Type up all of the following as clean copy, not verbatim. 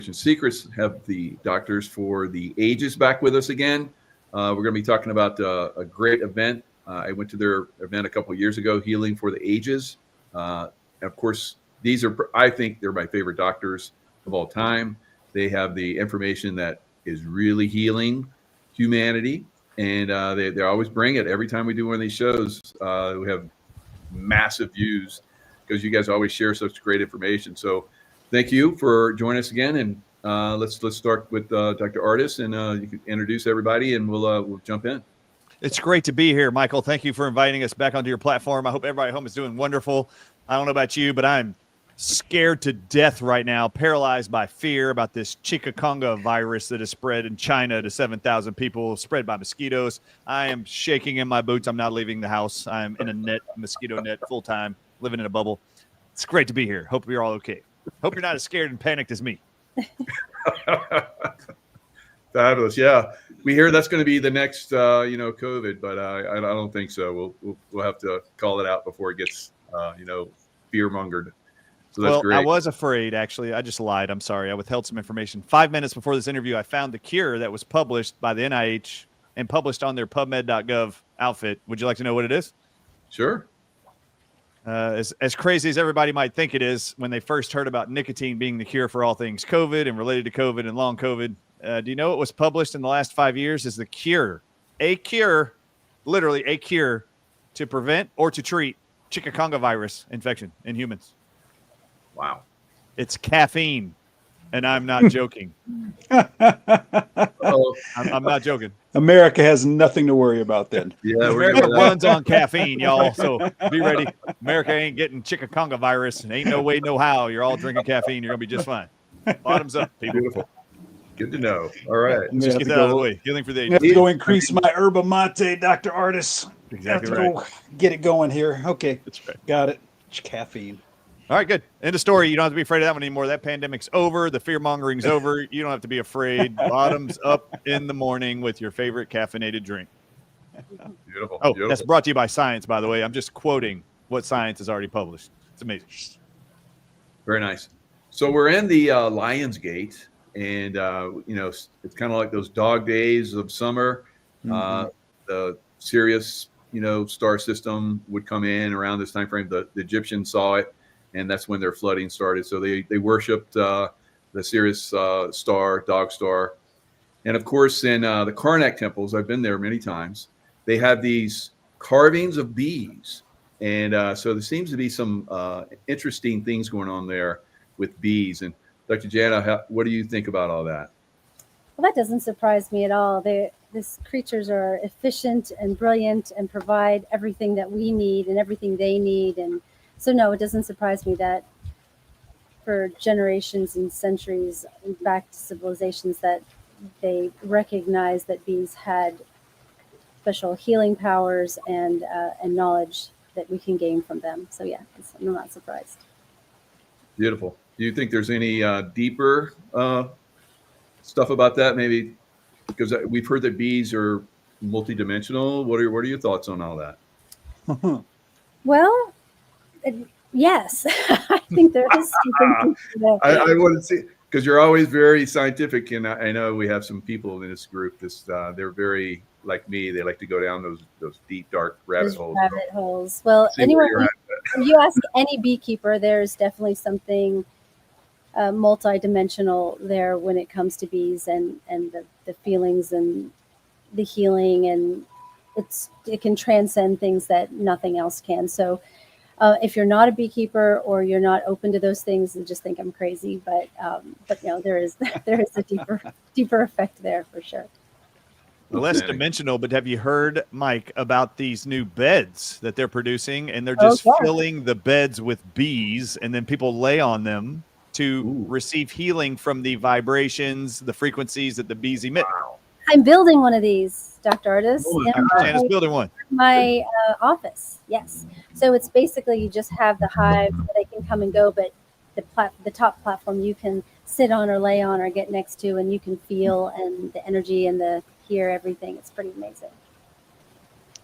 Secrets have the doctors for the ages back with us again. We're going to be talking about a great event. I went to their event a couple of years ago, Healing for the Ages. Of course, I think they're my favorite doctors of all time. They have the information that is really healing humanity, and they always bring it every time we do one of these shows. We have massive views because you guys always share such great information. So thank you for joining us again. And let's start with Dr. Artis, and you can introduce everybody, and we'll jump in. It's great to be here, Michael. Thank you for inviting us back onto your platform. I hope everybody at home is doing wonderful. I don't know about you, but I'm scared to death right now, paralyzed by fear about this Chikungunya virus that has spread in China to 7,000 people, spread by mosquitoes. I am shaking in my boots. I'm not leaving the house. I'm in a mosquito net full time, living in a bubble. It's great to be here. Hope you're all okay. Hope you're not as scared and panicked as me. Fabulous. Yeah. We hear that's going to be the next, COVID, but I don't think so. We'll have to call it out before it gets, fear mongered. So that's great. I was afraid, actually. I just lied. I'm sorry. I withheld some information. 5 minutes before this interview, I found the cure that was published by the NIH and published on their PubMed.gov outfit. Would you like to know what it is? Sure. As crazy as everybody might think it is, when they first heard about nicotine being the cure for all things COVID and related to COVID and long COVID, do you know what was published in the last 5 years is the cure, literally a cure to prevent or to treat Chikungunya virus infection in humans. Wow. It's caffeine, and I'm not joking. I'm not joking. America has nothing to worry about then. Yeah, America runs on caffeine, y'all. So be ready. America ain't getting Chikungunya virus. Ain't no way, no how. You're all drinking caffeine. You're gonna be just fine. Bottoms up, people. Beautiful. Good to know. All right. Let's just get that out of the way. Healing for the ages. I have to go increase my yerba mate, Dr. Artis. Exactly right. Go get it going here. Okay. That's right. Got it. It's caffeine. All right, good. End of story. You don't have to be afraid of that one anymore. That pandemic's over. The fear-mongering's over. You don't have to be afraid. Bottoms up in the morning with your favorite caffeinated drink. Beautiful. Oh, beautiful. That's brought to you by science, by the way. I'm just quoting what science has already published. It's amazing. Very nice. So we're in the Lion's Gate, and, it's kind of like those dog days of summer. Mm-hmm. The Sirius, star system would come in around this time frame. The Egyptians saw it. And that's when their flooding started. So they worshipped the Sirius star, dog star. And of course, in the Karnak temples, I've been there many times, they have these carvings of bees. And so there seems to be some interesting things going on there with bees. And Dr. Jana, what do you think about all that? Well, that doesn't surprise me at all. These creatures are efficient and brilliant and provide everything that we need and everything they need. And so, no, it doesn't surprise me that for generations and centuries back to civilizations that they recognized that bees had special healing powers and knowledge that we can gain from them. So, yeah, I'm not surprised. Beautiful. Do you think there's any deeper stuff about that? Maybe because we've heard that bees are multidimensional. What are your thoughts on all that? Well, yes, I think there is something. I wouldn't see, because you're always very scientific, and I know we have some people in this group. They're very like me. They like to go down those deep, dark rabbit holes. Well, anyway, if you ask any beekeeper, there's definitely something multi-dimensional there when it comes to bees and the feelings and the healing, and it can transcend things that nothing else can. So. If you're not a beekeeper or you're not open to those things, you just think I'm crazy. But there is a deeper effect there for sure. Less dimensional, but have you heard, Mike, about these new beds that they're producing? And they're just filling the beds with bees, and then people lay on them to receive healing from the vibrations, the frequencies that the bees emit. Wow. I'm building one of these, Dr. Artis. Jana's building one. My office, yes. So it's basically you just have the hive that they can come and go, but the top platform you can sit on or lay on or get next to, and you can feel and the energy and hear everything. It's pretty amazing.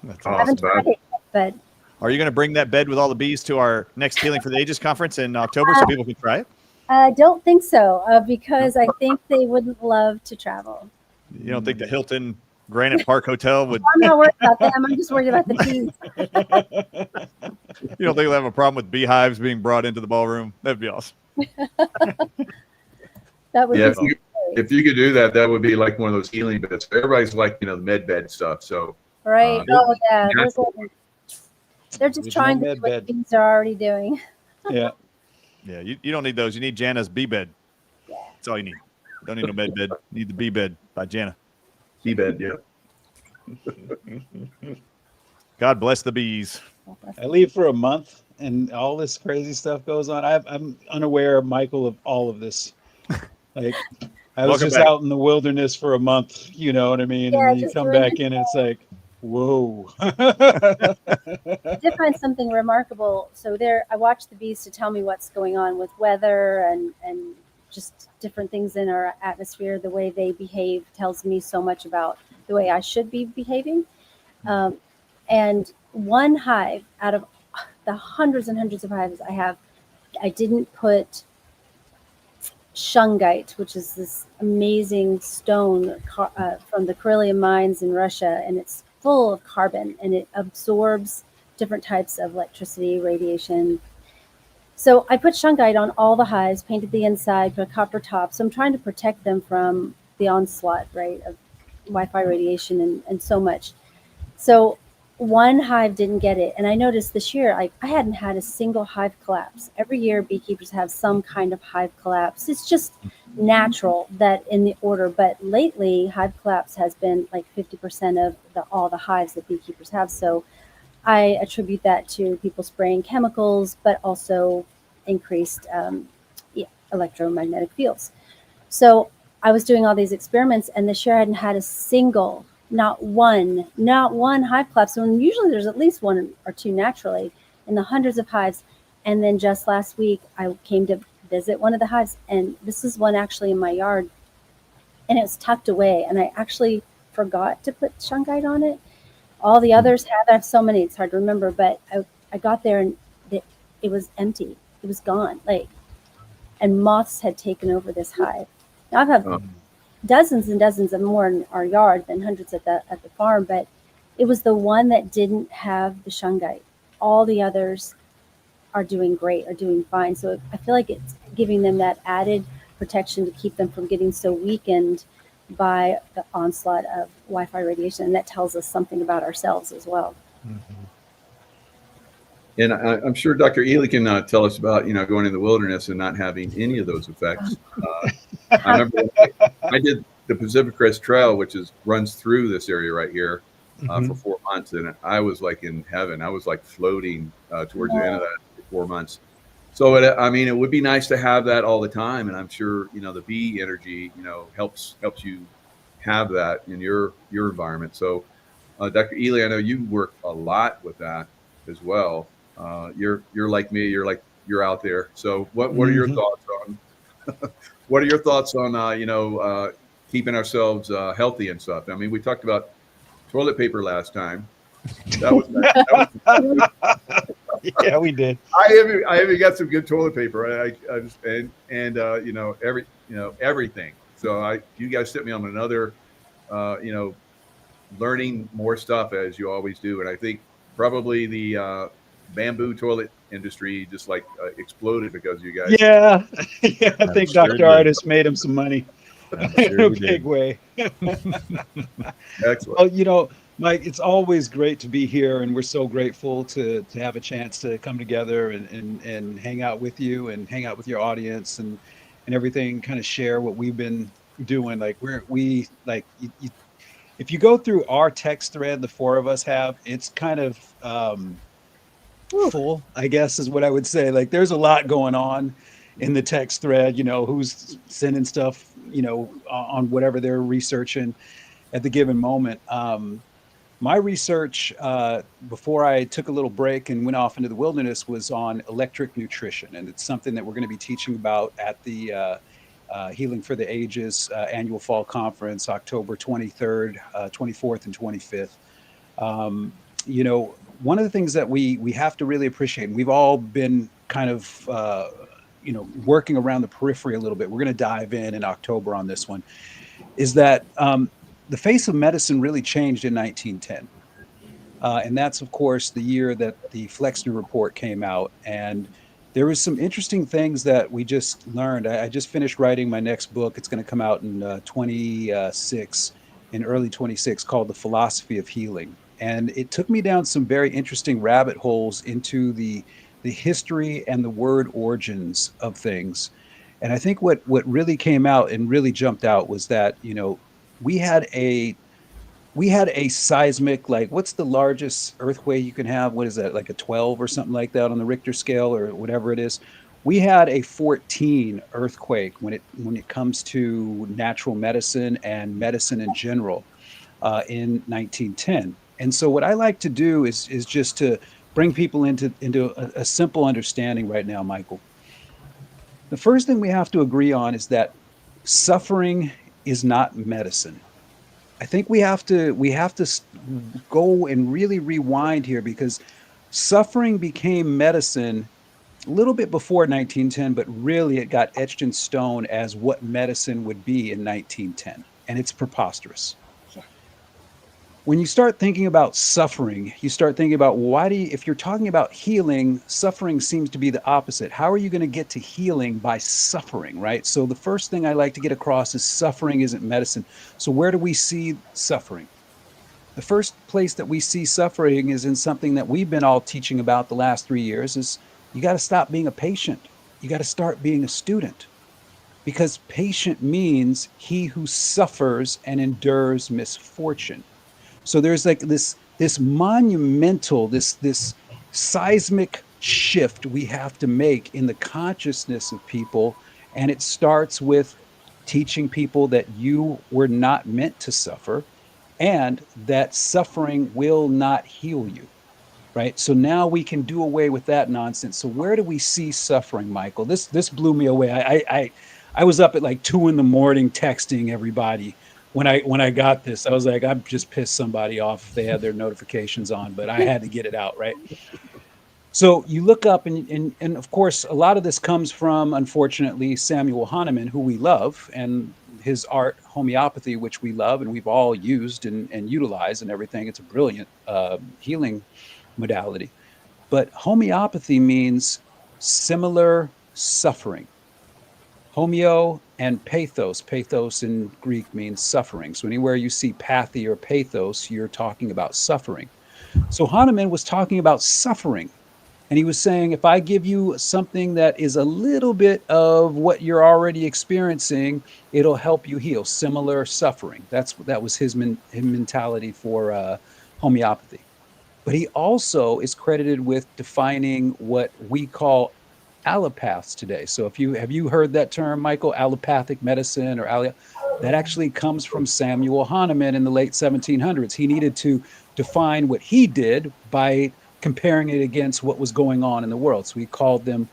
That's awesome. I haven't tried it yet, but are you going to bring that bed with all the bees to our next Healing for the Ages conference in October so people can try it? I don't think so, because I think they wouldn't love to travel. You don't think the Hilton Granite Park Hotel would? I'm not worried about them. I'm just worried about the bees. You don't think they'll have a problem with beehives being brought into the ballroom? That'd be awesome. That would Yeah, be so if you could do that, that would be like one of those healing beds. Everybody's like, the med bed stuff. So right. Oh yeah, yeah. they're just There's trying no to do what med bed. bees are already doing. Yeah. Yeah, you don't need those. You need Jana's bee bed. Yeah. That's all you need. You don't need no med bed. You need the bee bed by Jana. Sea bed, yeah. God bless the bees. I leave for a month and all this crazy stuff goes on. I'm unaware, Michael, of all of this. Like, I was Welcome just back. out in the wilderness for a month, you know what I mean? Yeah, And then you just come doing back in and it's like, whoa. I did find something remarkable. So I watch the bees to tell me what's going on with weather and just different things in our atmosphere. The way they behave tells me so much about the way I should be behaving. And one hive out of the hundreds and hundreds of hives I have, I didn't put shungite, which is this amazing stone from the Karelian mines in Russia, and it's full of carbon and it absorbs different types of electricity, radiation. So I put shungite on all the hives, painted the inside, put a copper top. So I'm trying to protect them from the onslaught, right, of Wi-Fi radiation and so much. So one hive didn't get it. And I noticed this year, I hadn't had a single hive collapse. Every year, beekeepers have some kind of hive collapse. It's just natural that in the order. But lately, hive collapse has been like 50% of all the hives that beekeepers have. So I attribute that to people spraying chemicals, but also increased electromagnetic fields. So I was doing all these experiments, and this year I hadn't had a single, not one hive collapse. And usually there's at least one or two naturally in the hundreds of hives. And then just last week, I came to visit one of the hives, and this is one actually in my yard, and it was tucked away. And I actually forgot to put shungite on it. All the others have. I have so many; it's hard to remember. But I got there, and it was empty. It was gone. And moths had taken over this hive. Now I've had dozens and dozens of more in our yard than hundreds at the farm, but it was the one that didn't have the shungite. All the others are doing great, are doing fine. So I feel like it's giving them that added protection to keep them from getting so weakened by the onslaught of Wi-Fi radiation, and that tells us something about ourselves as well. And I'm sure Dr. Ely can tell us about, going in the wilderness and not having any of those effects. I remember I did the Pacific Crest Trail, which runs through this area right here for 4 months. And I was like in heaven. I was like floating towards the end of that 4 months. So, it would be nice to have that all the time. And I'm sure, the bee energy, helps you have that in your environment. So, Dr. Ely, I know you work a lot with that as well. You're like me. You're out there. So what are your thoughts on what are your thoughts on keeping ourselves healthy and stuff? I mean, we talked about toilet paper last time. That was Yeah, we did. I even got some good toilet paper. I just everything. So you guys sent me on another learning more stuff as you always do, and I think probably the bamboo toilet industry just exploded because you guys. Yeah. Yeah, I think sure Dr. did. Artist made him some money in a big way. Excellent. Well, Mike, it's always great to be here, and we're so grateful to have a chance to come together and hang out with you and hang out with your audience and everything, kind of share what we've been doing. Like if you go through our text thread, the four of us have, it's kind of full, I guess is what I would say. Like there's a lot going on in the text thread, who's sending stuff, on whatever they're researching at the given moment. My research before I took a little break and went off into the wilderness was on electric nutrition. And it's something that we're going to be teaching about at the Healing for the Ages annual fall conference, October 23rd, 24th, and 25th. One of the things that we have to really appreciate, and we've all been kind of working around the periphery a little bit. We're going to dive in October on this one. Is that the face of medicine really changed in 1910? And that's, of course, the year that the Flexner Report came out. And there was some interesting things that we just learned. I just finished writing my next book. It's going to come out in 26, in early 26, called The Philosophy of Healing. And it took me down some very interesting rabbit holes into the history and the word origins of things. And I think what really came out and really jumped out was that, we had a we had a seismic, like, what's the largest earthquake you can have? What is that, like a 12 or something like that on the Richter scale or whatever it is? We had a 14 earthquake when it comes to natural medicine and medicine in general in 1910. And so what I like to do is just to bring people into a simple understanding right now, Michael. The first thing we have to agree on is that suffering is not medicine. I think we have to go and really rewind here, because suffering became medicine a little bit before 1910, but really it got etched in stone as what medicine would be in 1910, and it's preposterous. When you start thinking about suffering, you start thinking about, if you're talking about healing, suffering seems to be the opposite. How are you going to get to healing by suffering, right? So the first thing I like to get across is suffering isn't medicine. So where do we see suffering? The first place that we see suffering is in something that we've been all teaching about the last 3 years: is you got to stop being a patient. You got to start being a student, because patient means he who suffers and endures misfortune. So there's like this monumental, this seismic shift we have to make in the consciousness of people. And it starts with teaching people that you were not meant to suffer, and that suffering will not heal you. Right. So now we can do away with that nonsense. So where do we see suffering, Michael? This blew me away. I was up at like 2 a.m. texting everybody when I got this. I was like, I'm just pissed somebody off if they had their notifications on, but I had to get it out, right? So you look up, and of course, a lot of this comes from, unfortunately, Samuel Hahnemann, who we love, and his art, homeopathy, which we love and we've all used and utilized and everything. It's a brilliant healing modality. But homeopathy means similar suffering. Homeo and pathos. Pathos in Greek means suffering. So anywhere you see pathy or pathos, you're talking about suffering. So Hahnemann was talking about suffering. And he was saying, if I give you something that is a little bit of what you're already experiencing, it'll help you heal similar suffering. That was his mentality for homeopathy. But he also is credited with defining what we call allopaths today. So if you have you heard that term, Michael, allopathic medicine, that actually comes from Samuel Hahnemann in the late 1700s. He needed to define what he did by comparing it against what was going on in the world. So he called them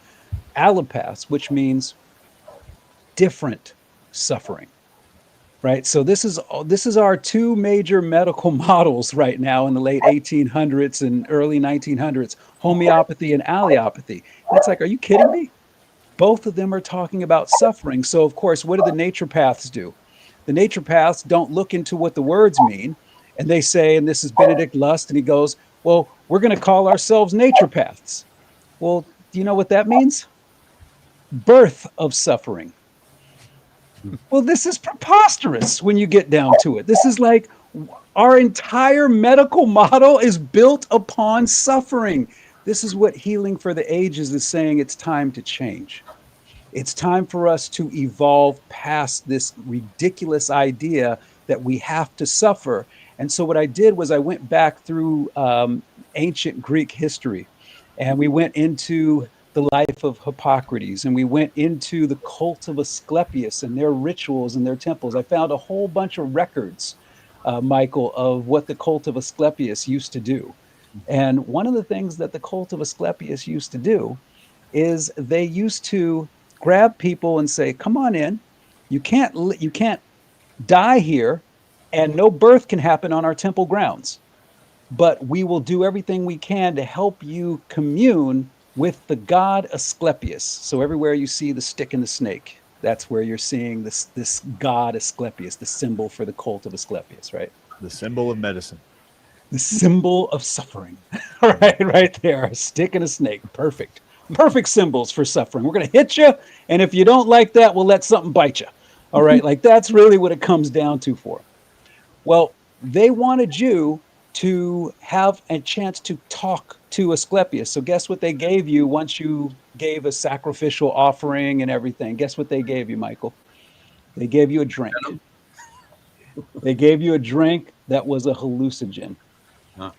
allopaths, which means different suffering. Right. So this is our two major medical models right now in the late 1800s and early 1900s: homeopathy and allopathy. And it's like, are you kidding me? Both of them are talking about suffering. So, of course, what do the naturopaths do? The naturopaths don't look into what the words mean. And they say, and this is Benedict Lust, and he goes, well, we're going to call ourselves naturopaths. Well, do you know what that means? Birth of suffering. Well, this is preposterous when you get down to it. This is like, our entire medical model is built upon suffering. This is what Healing for the Ages is saying. It's time to change. It's time for us to evolve past this ridiculous idea that we have to suffer. And so what I did was I went back through ancient Greek history, and we went into the life of Hippocrates, and we went into the cult of Asclepius and their rituals and their temples. I found a whole bunch of records, Michael, of what the cult of Asclepius used to do. And one of the things that the cult of Asclepius used to do is they used to grab people and say, "Come on in. You can't die here, and no birth can happen on our temple grounds. But we will do everything we can to help you commune with the god Asclepius. So everywhere you see the stick and the snake, that's where you're seeing this god Asclepius, the symbol for the cult of Asclepius, right? The symbol of medicine. The symbol of suffering. Right there. A stick and a snake. Perfect. Perfect symbols for suffering. We're going to hit you, and if you don't like that, we'll let something bite you. All right. Like that's really what it comes down to for them. Well, they wanted you to have a chance to talk to Asclepius. So guess what they gave you once you gave a sacrificial offering and everything? Guess what they gave you, Michael? They gave you a drink. Venom? They gave you a drink that was a hallucinogen. Huh.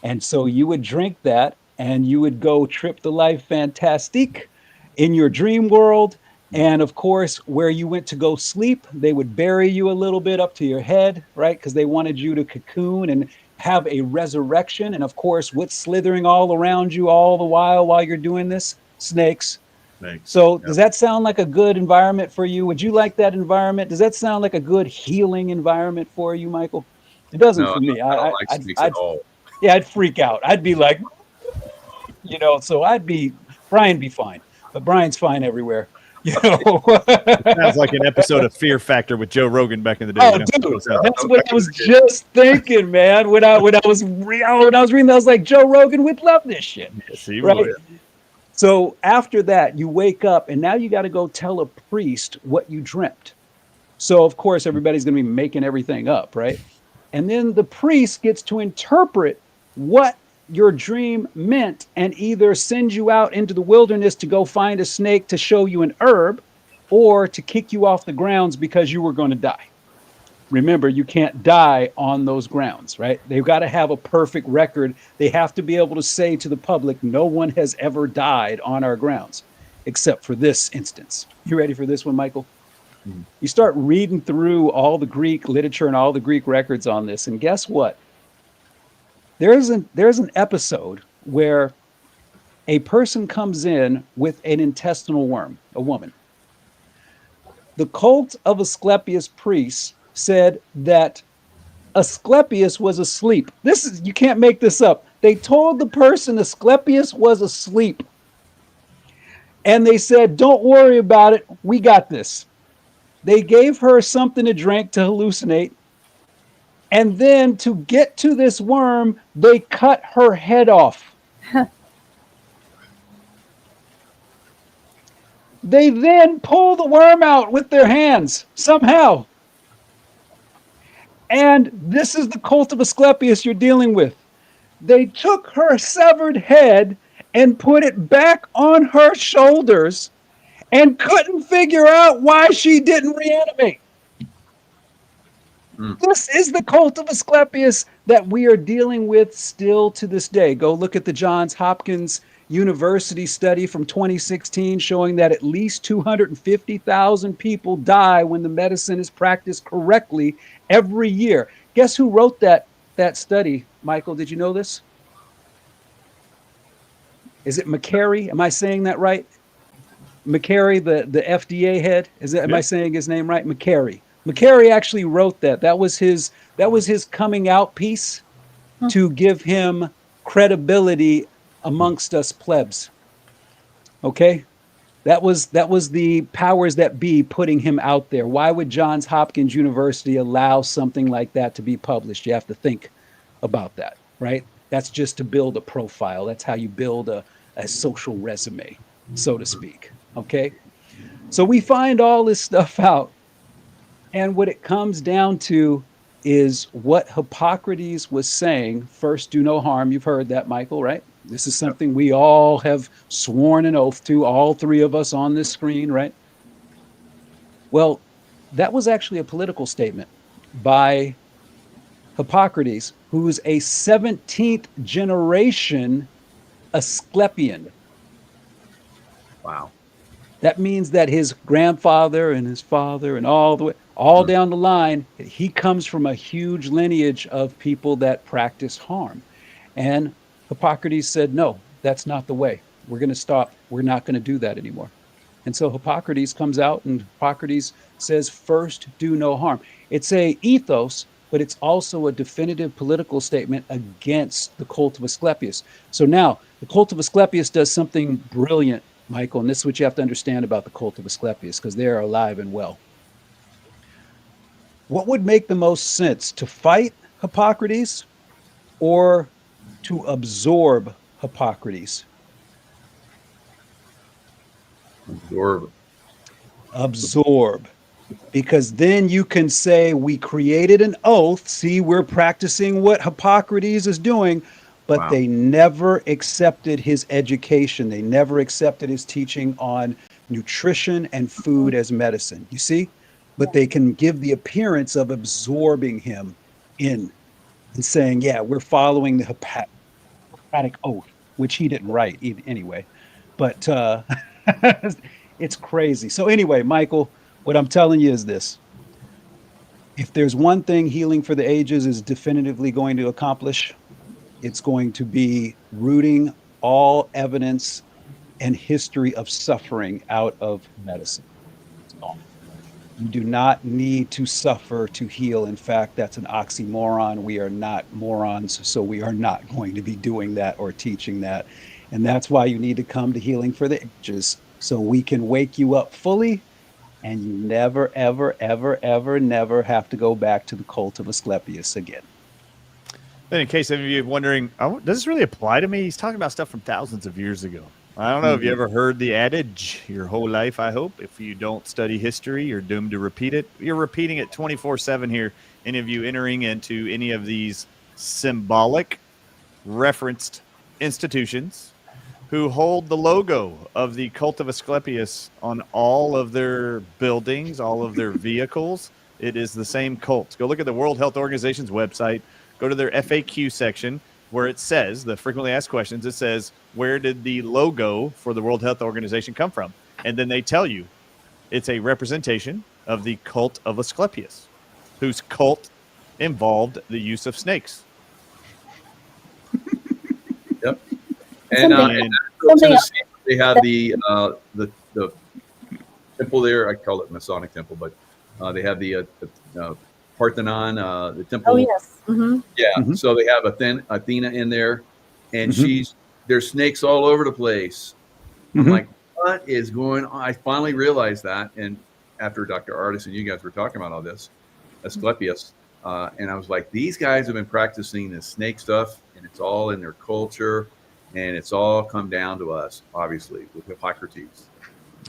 And so you would drink that and you would go trip the life fantastique in your dream world. And of course, where you went to go sleep, they would bury you a little bit up to your head, right? Because they wanted you to cocoon and have a resurrection. And of course, what's slithering all around you all the while you're doing this? Snakes. Thanks. So does that sound like a good environment for you? Would you like that environment? Does that sound like a good healing environment for you, Michael? It doesn't No, for me. I don't like snakes at all. Yeah, I'd freak out. I'd be like, so Brian'd be fine, but Brian's fine everywhere. Sounds like an episode of Fear Factor with Joe Rogan back in the day. Oh, dude, that's what I was just thinking, man. When I was reading, I was like, Joe Rogan would love this shit. Yes, he Right? would. So after that, you wake up and now you got to go tell a priest what you dreamt. So of course, everybody's going to be making everything up, right? And then the priest gets to interpret what your dream meant and either send you out into the wilderness to go find a snake to show you an herb or to kick you off the grounds because you were going to die. Remember, you can't die on those grounds, right? They've got to have a perfect record. They have to be able to say to the public, no one has ever died on our grounds, except for this instance. You ready for this one, Michael? Mm-hmm. You start reading through all the Greek literature and all the Greek records on this, and guess what? There's an episode where a person comes in with an intestinal worm, a woman. The cult of Asclepius priests said that Asclepius was asleep. You can't make this up. They told the person Asclepius was asleep. And they said, don't worry about it. We got this. They gave her something to drink to hallucinate. And then to get to this worm, they cut her head off. They then pull the worm out with their hands somehow. And this is the cult of Asclepius you're dealing with. They took her severed head and put it back on her shoulders and couldn't figure out why she didn't reanimate. This is the cult of Asclepius that we are dealing with still to this day. Go look at the Johns Hopkins University study from 2016 showing that at least 250,000 people die when the medicine is practiced correctly every year. Guess who wrote that study, Michael? Did you know this? Is it McCary? Am I saying that right? McCary, the FDA head? Am I saying his name right? McCary. McCary actually wrote that. That was his coming out piece to give him credibility amongst us plebs. Okay? That was the powers that be putting him out there. Why would Johns Hopkins University allow something like that to be published? You have to think about that, right? That's just to build a profile. That's how you build a social resume, so to speak. Okay? So we find all this stuff out. And what it comes down to is what Hippocrates was saying, first do no harm. You've heard that, Michael, right? This is something we all have sworn an oath to, all three of us on this screen, right? Well, that was actually a political statement by Hippocrates, who's a 17th generation Asclepian. Wow. That means that his grandfather and his father and all down the line, he comes from a huge lineage of people that practice harm. And Hippocrates said, no, that's not the way. We're going to stop. We're not going to do that anymore. And so Hippocrates comes out and Hippocrates says, first, do no harm. It's a ethos but it's also a definitive political statement against the cult of Asclepius. So now the cult of Asclepius does something brilliant, Michael, and this is what you have to understand about the cult of Asclepius because they are alive and well. What would make the most sense, to fight Hippocrates or to absorb Hippocrates? Absorb. Absorb. Because then you can say, we created an oath. See, we're practicing what Hippocrates is doing, but Wow. they never accepted his education. They never accepted his teaching on nutrition and food as medicine. You see? But they can give the appearance of absorbing him in and saying, yeah, we're following the Hippocratic oath, which he didn't write anyway. But it's crazy. So, anyway, Michael, what I'm telling you is this: if there's one thing Healing for the Ages is definitively going to accomplish, it's going to be rooting all evidence and history of suffering out of medicine. It's gone. You do not need to suffer to heal. In fact, that's an oxymoron. We are not morons, so we are not going to be doing that or teaching that. And that's why you need to come to Healing for the Ages, so we can wake you up fully and you never, ever, ever, ever, never have to go back to the cult of Asclepius again. Then, in case any of you are wondering, oh, does this really apply to me? He's talking about stuff from thousands of years ago. I don't know if you ever heard the adage your whole life, I hope. If you don't study history, you're doomed to repeat it. You're repeating it 24/7 here. Any of you entering into any of these symbolic referenced institutions who hold the logo of the cult of Asclepius on all of their buildings, all of their vehicles, it is the same cult. Go look at the World Health Organization's website. Go to their FAQ section where it says, the frequently asked questions, it says, where did the logo for the World Health Organization come from? And then they tell you it's a representation of the cult of Asclepius, whose cult involved the use of snakes. Yep. And Something else. they have the temple there. I call it Masonic temple, but they have the Parthenon, the temple. Oh yes. Mm-hmm. Yeah. Mhm. So they have Athena in there, and Mhm. there's snakes all over the place. I'm Mhm. like, what is going on? I finally realized that, and after Dr. Artis and you guys were talking about all this, Asclepius, and I was like, these guys have been practicing this snake stuff, and it's all in their culture, and it's all come down to us, obviously, with Hippocrates.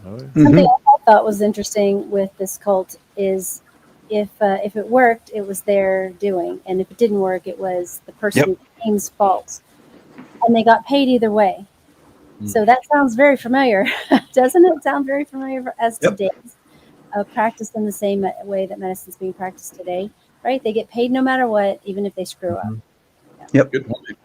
Something I thought was interesting with this cult is if it worked, it was their doing, and if it didn't work, it was the person name's fault, and they got paid either way. So that sounds very familiar, doesn't it? Sound very familiar as today's practiced in the same way that medicine's being practiced today, right? They get paid no matter what, even if they screw up. Yep. Good point.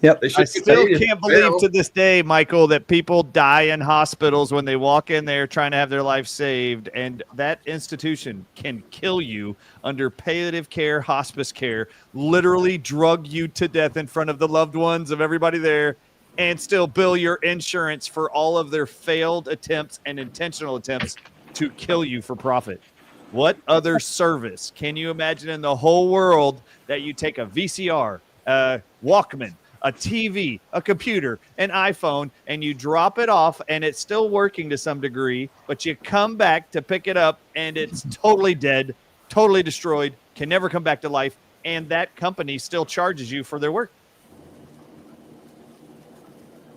Yep. They I should still get paid. can't believe to this day, Michael, that people die in hospitals when they walk in there trying to have their life saved, and that institution can kill you under palliative care, hospice care, literally drug you to death in front of the loved ones of everybody there, and still bill your insurance for all of their failed attempts and intentional attempts to kill you for profit. What other service can you imagine in the whole world that you take a VCR, a Walkman, a TV, a computer, an iPhone, and you drop it off and it's still working to some degree, but you come back to pick it up and it's totally dead, totally destroyed, can never come back to life, and that company still charges you for their work?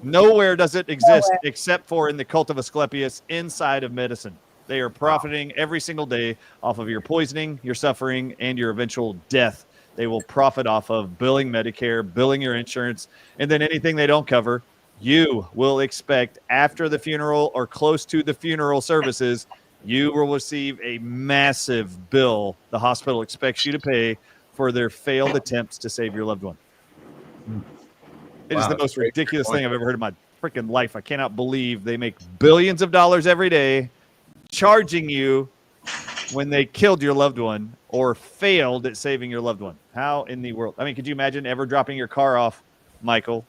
Nowhere does it exist except for in the cult of Asclepius inside of medicine. They are profiting every single day off of your poisoning, your suffering, and your eventual death. They will profit off of billing Medicare, billing your insurance, and then anything they don't cover, you will expect after the funeral or close to the funeral services, you will receive a massive bill the hospital expects you to pay for their failed attempts to save your loved one. It is the most ridiculous thing I've ever heard in my freaking life. I cannot believe they make billions of dollars every day charging you when they killed your loved one or failed at saving your loved one. How in the world? I mean, could you imagine ever dropping your car off, Michael,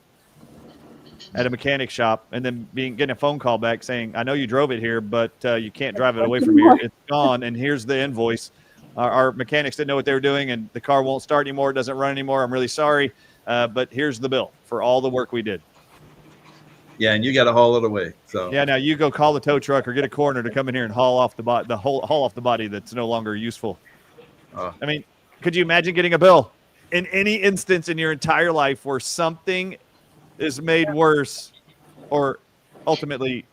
at a mechanic shop and then getting a phone call back saying, I know you drove it here, but you can't drive it away from here. It's gone, and here's the invoice. Our mechanics didn't know what they were doing, and the car won't start anymore. It doesn't run anymore. I'm really sorry, but here's the bill for all the work we did. Yeah, and you got to haul it away. So Yeah, now you go call the tow truck or get a coroner to come in here and haul off haul off the body that's no longer useful. I mean, could you imagine getting a bill in any instance in your entire life where something is made worse or ultimately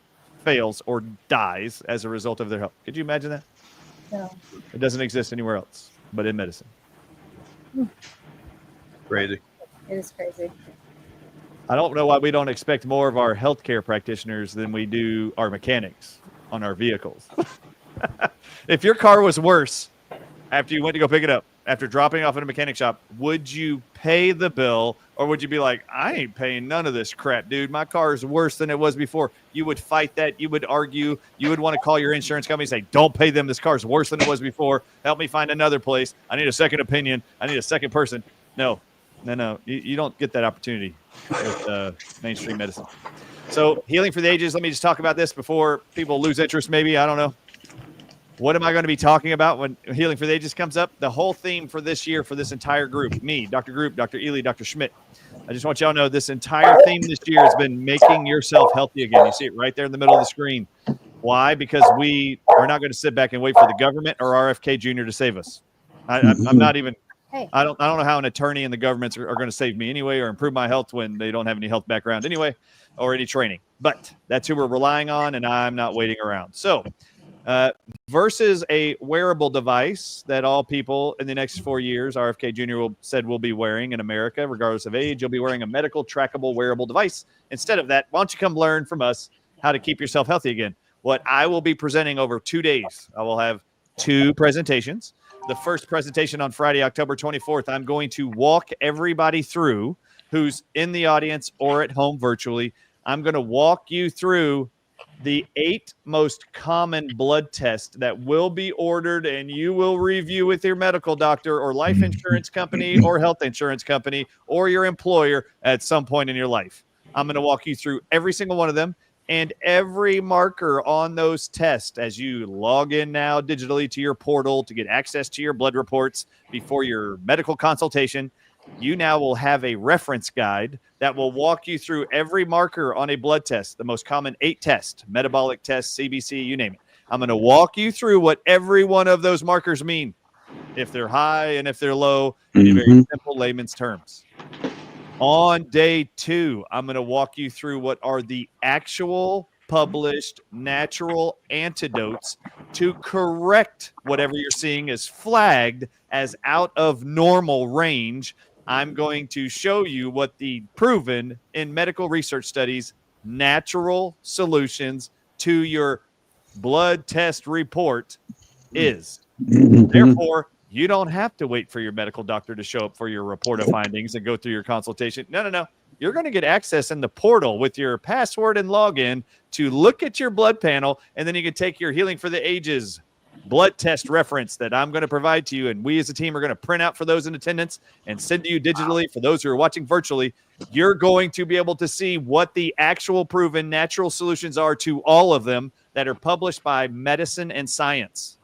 fails or dies as a result of their health? Could you imagine that? No. It doesn't exist anywhere else but in medicine. crazy. It is crazy. I don't know why we don't expect more of our healthcare practitioners than we do our mechanics on our vehicles. If your car was worse after you went to go pick it up, after dropping it off at a mechanic shop, would you pay the bill, or would you be like, I ain't paying none of this crap, dude. My car is worse than it was before. You would fight that. You would argue. You would want to call your insurance company and say, don't pay them. This car is worse than it was before. Help me find another place. I need a second opinion. I need a second person. No. You don't get that opportunity with mainstream medicine. So healing for the ages, let me just talk about this before people lose interest maybe. I don't know. What am I going to be talking about when Healing for the Ages comes up? The whole theme for this year, for this entire group, me, Dr. Group, Dr. Ely, Dr. Schmidt. I just want y'all to know this entire theme this year has been making yourself healthy again. You see it right there in the middle of the screen. Why? Because we are not going to sit back and wait for the government or RFK Jr. to save us. I'm not even. Hey. I don't know how an attorney and the governments are going to save me anyway or improve my health when they don't have any health background anyway or any training. But that's who we're relying on, and I'm not waiting around. So versus a wearable device that all people in the next 4 years, RFK Jr. said will be wearing in America, regardless of age, you'll be wearing a medical trackable wearable device. Instead of that, why don't you come learn from us how to keep yourself healthy again? What I will be presenting over 2 days, I will have 2 presentations. The first presentation on Friday, October 24th, I'm going to walk everybody through who's in the audience or at home virtually. I'm going to walk you through the 8 most common blood tests that will be ordered and you will review with your medical doctor or life insurance company or health insurance company or your employer at some point in your life. I'm going to walk you through every single one of them and every marker on those tests as you log in now digitally to your portal to get access to your blood reports before your medical consultation. You now will have a reference guide that will walk you through every marker on a blood test, the most common 8 tests, metabolic tests, CBC, you name it. I'm going to walk you through what every one of those markers mean, if they're high and if they're low, in very simple layman's terms. On day 2, I'm going to walk you through what are the actual published natural antidotes to correct whatever you're seeing is flagged as out of normal range. I'm going to show you what the proven in medical research studies natural solutions to your blood test report is. Therefore, you don't have to wait for your medical doctor to show up for your report of findings and go through your consultation. No. You're going to get access in the portal with your password and login to look at your blood panel, and then you can take your Healing for the Ages blood test reference that I'm going to provide to you, and we as a team are going to print out for those in attendance and send to you digitally. For those who are watching virtually, you're going to be able to see what the actual proven natural solutions are to all of them that are published by Medicine and Science.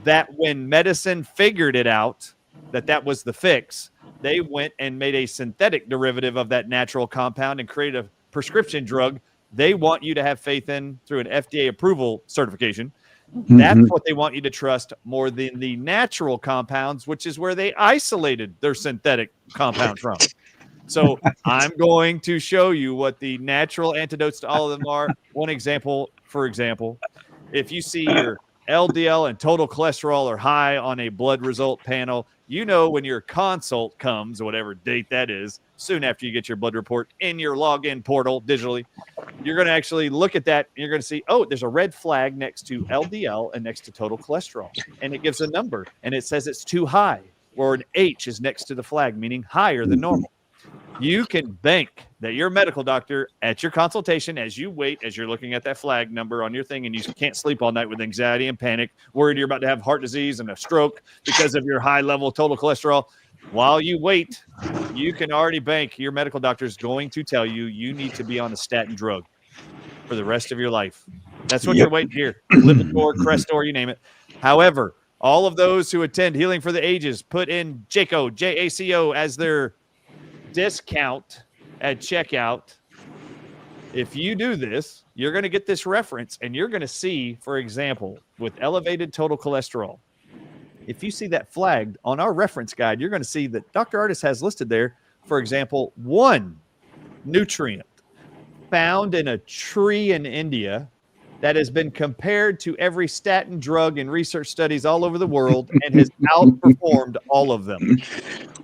That when medicine figured it out, that was the fix, they went and made a synthetic derivative of that natural compound and created a prescription drug they want you to have faith in through an FDA approval certification. That's what they want you to trust more than the natural compounds, which is where they isolated their synthetic compound from. So I'm going to show you what the natural antidotes to all of them are. One example, for example, if you see your LDL and total cholesterol are high on a blood result panel, you know when your consult comes, whatever date that is, soon after you get your blood report in your login portal digitally, you're going to actually look at that and you're going to see, oh, there's a red flag next to LDL and next to total cholesterol. And it gives a number and it says it's too high, or an H is next to the flag, meaning higher than normal. You can bank that your medical doctor at your consultation, as you wait, as you're looking at that flag number on your thing and you can't sleep all night with anxiety and panic, worried you're about to have heart disease and a stroke because of your high level of total cholesterol. While you wait, you can already bank your medical doctor is going to tell you you need to be on a statin drug for the rest of your life. That's what you're waiting here. Lipitor, Crestor, you name it. However, All of those who attend Healing for the Ages, put in JACO, JACO, as their discount at checkout. If you do this, you're going to get this reference, and you're going to see, for example, with elevated total cholesterol, if you see that flagged on our reference guide, you're going to see that Dr. Artis has listed there, for example, one nutrient found in a tree in India that has been compared to every statin drug in research studies all over the world and has outperformed all of them.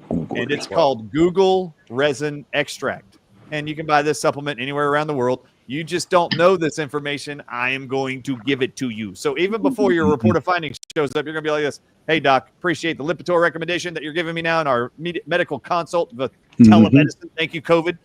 And it's called Google Resin Extract. And you can buy this supplement anywhere around the world. You just don't know this information. I am going to give it to you. So even before your report of findings shows up, you're going to be like this. Hey, doc, appreciate the Lipitor recommendation that you're giving me now in our medical consult with telemedicine. Thank you, COVID.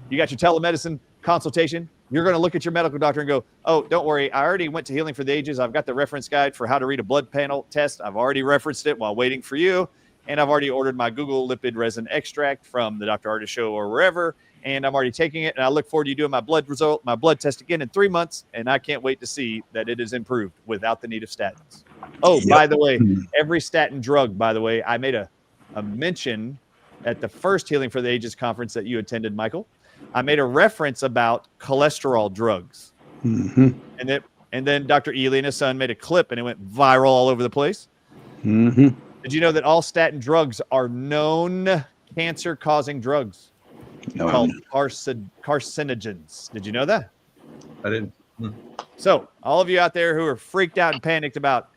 You got your telemedicine consultation. You're going to look at your medical doctor and go, oh, don't worry. I already went to Healing for the Ages. I've got the reference guide for how to read a blood panel test. I've already referenced it while waiting for you. And I've already ordered my Google lipid resin extract from the Dr. Artis show or wherever. And I'm already taking it. And I look forward to you doing my blood test again in 3 months. And I can't wait to see that it is improved without the need of statins. Oh, by the way, every statin drug, by the way, I made a mention at the first Healing for the Ages conference that you attended, Michael. I made a reference about cholesterol drugs. And then Dr. Ely and his son made a clip and it went viral all over the place. Did you know that all statin drugs are known cancer-causing drugs called carcinogens? Did you know that? I didn't. So all of you out there who are freaked out and panicked about,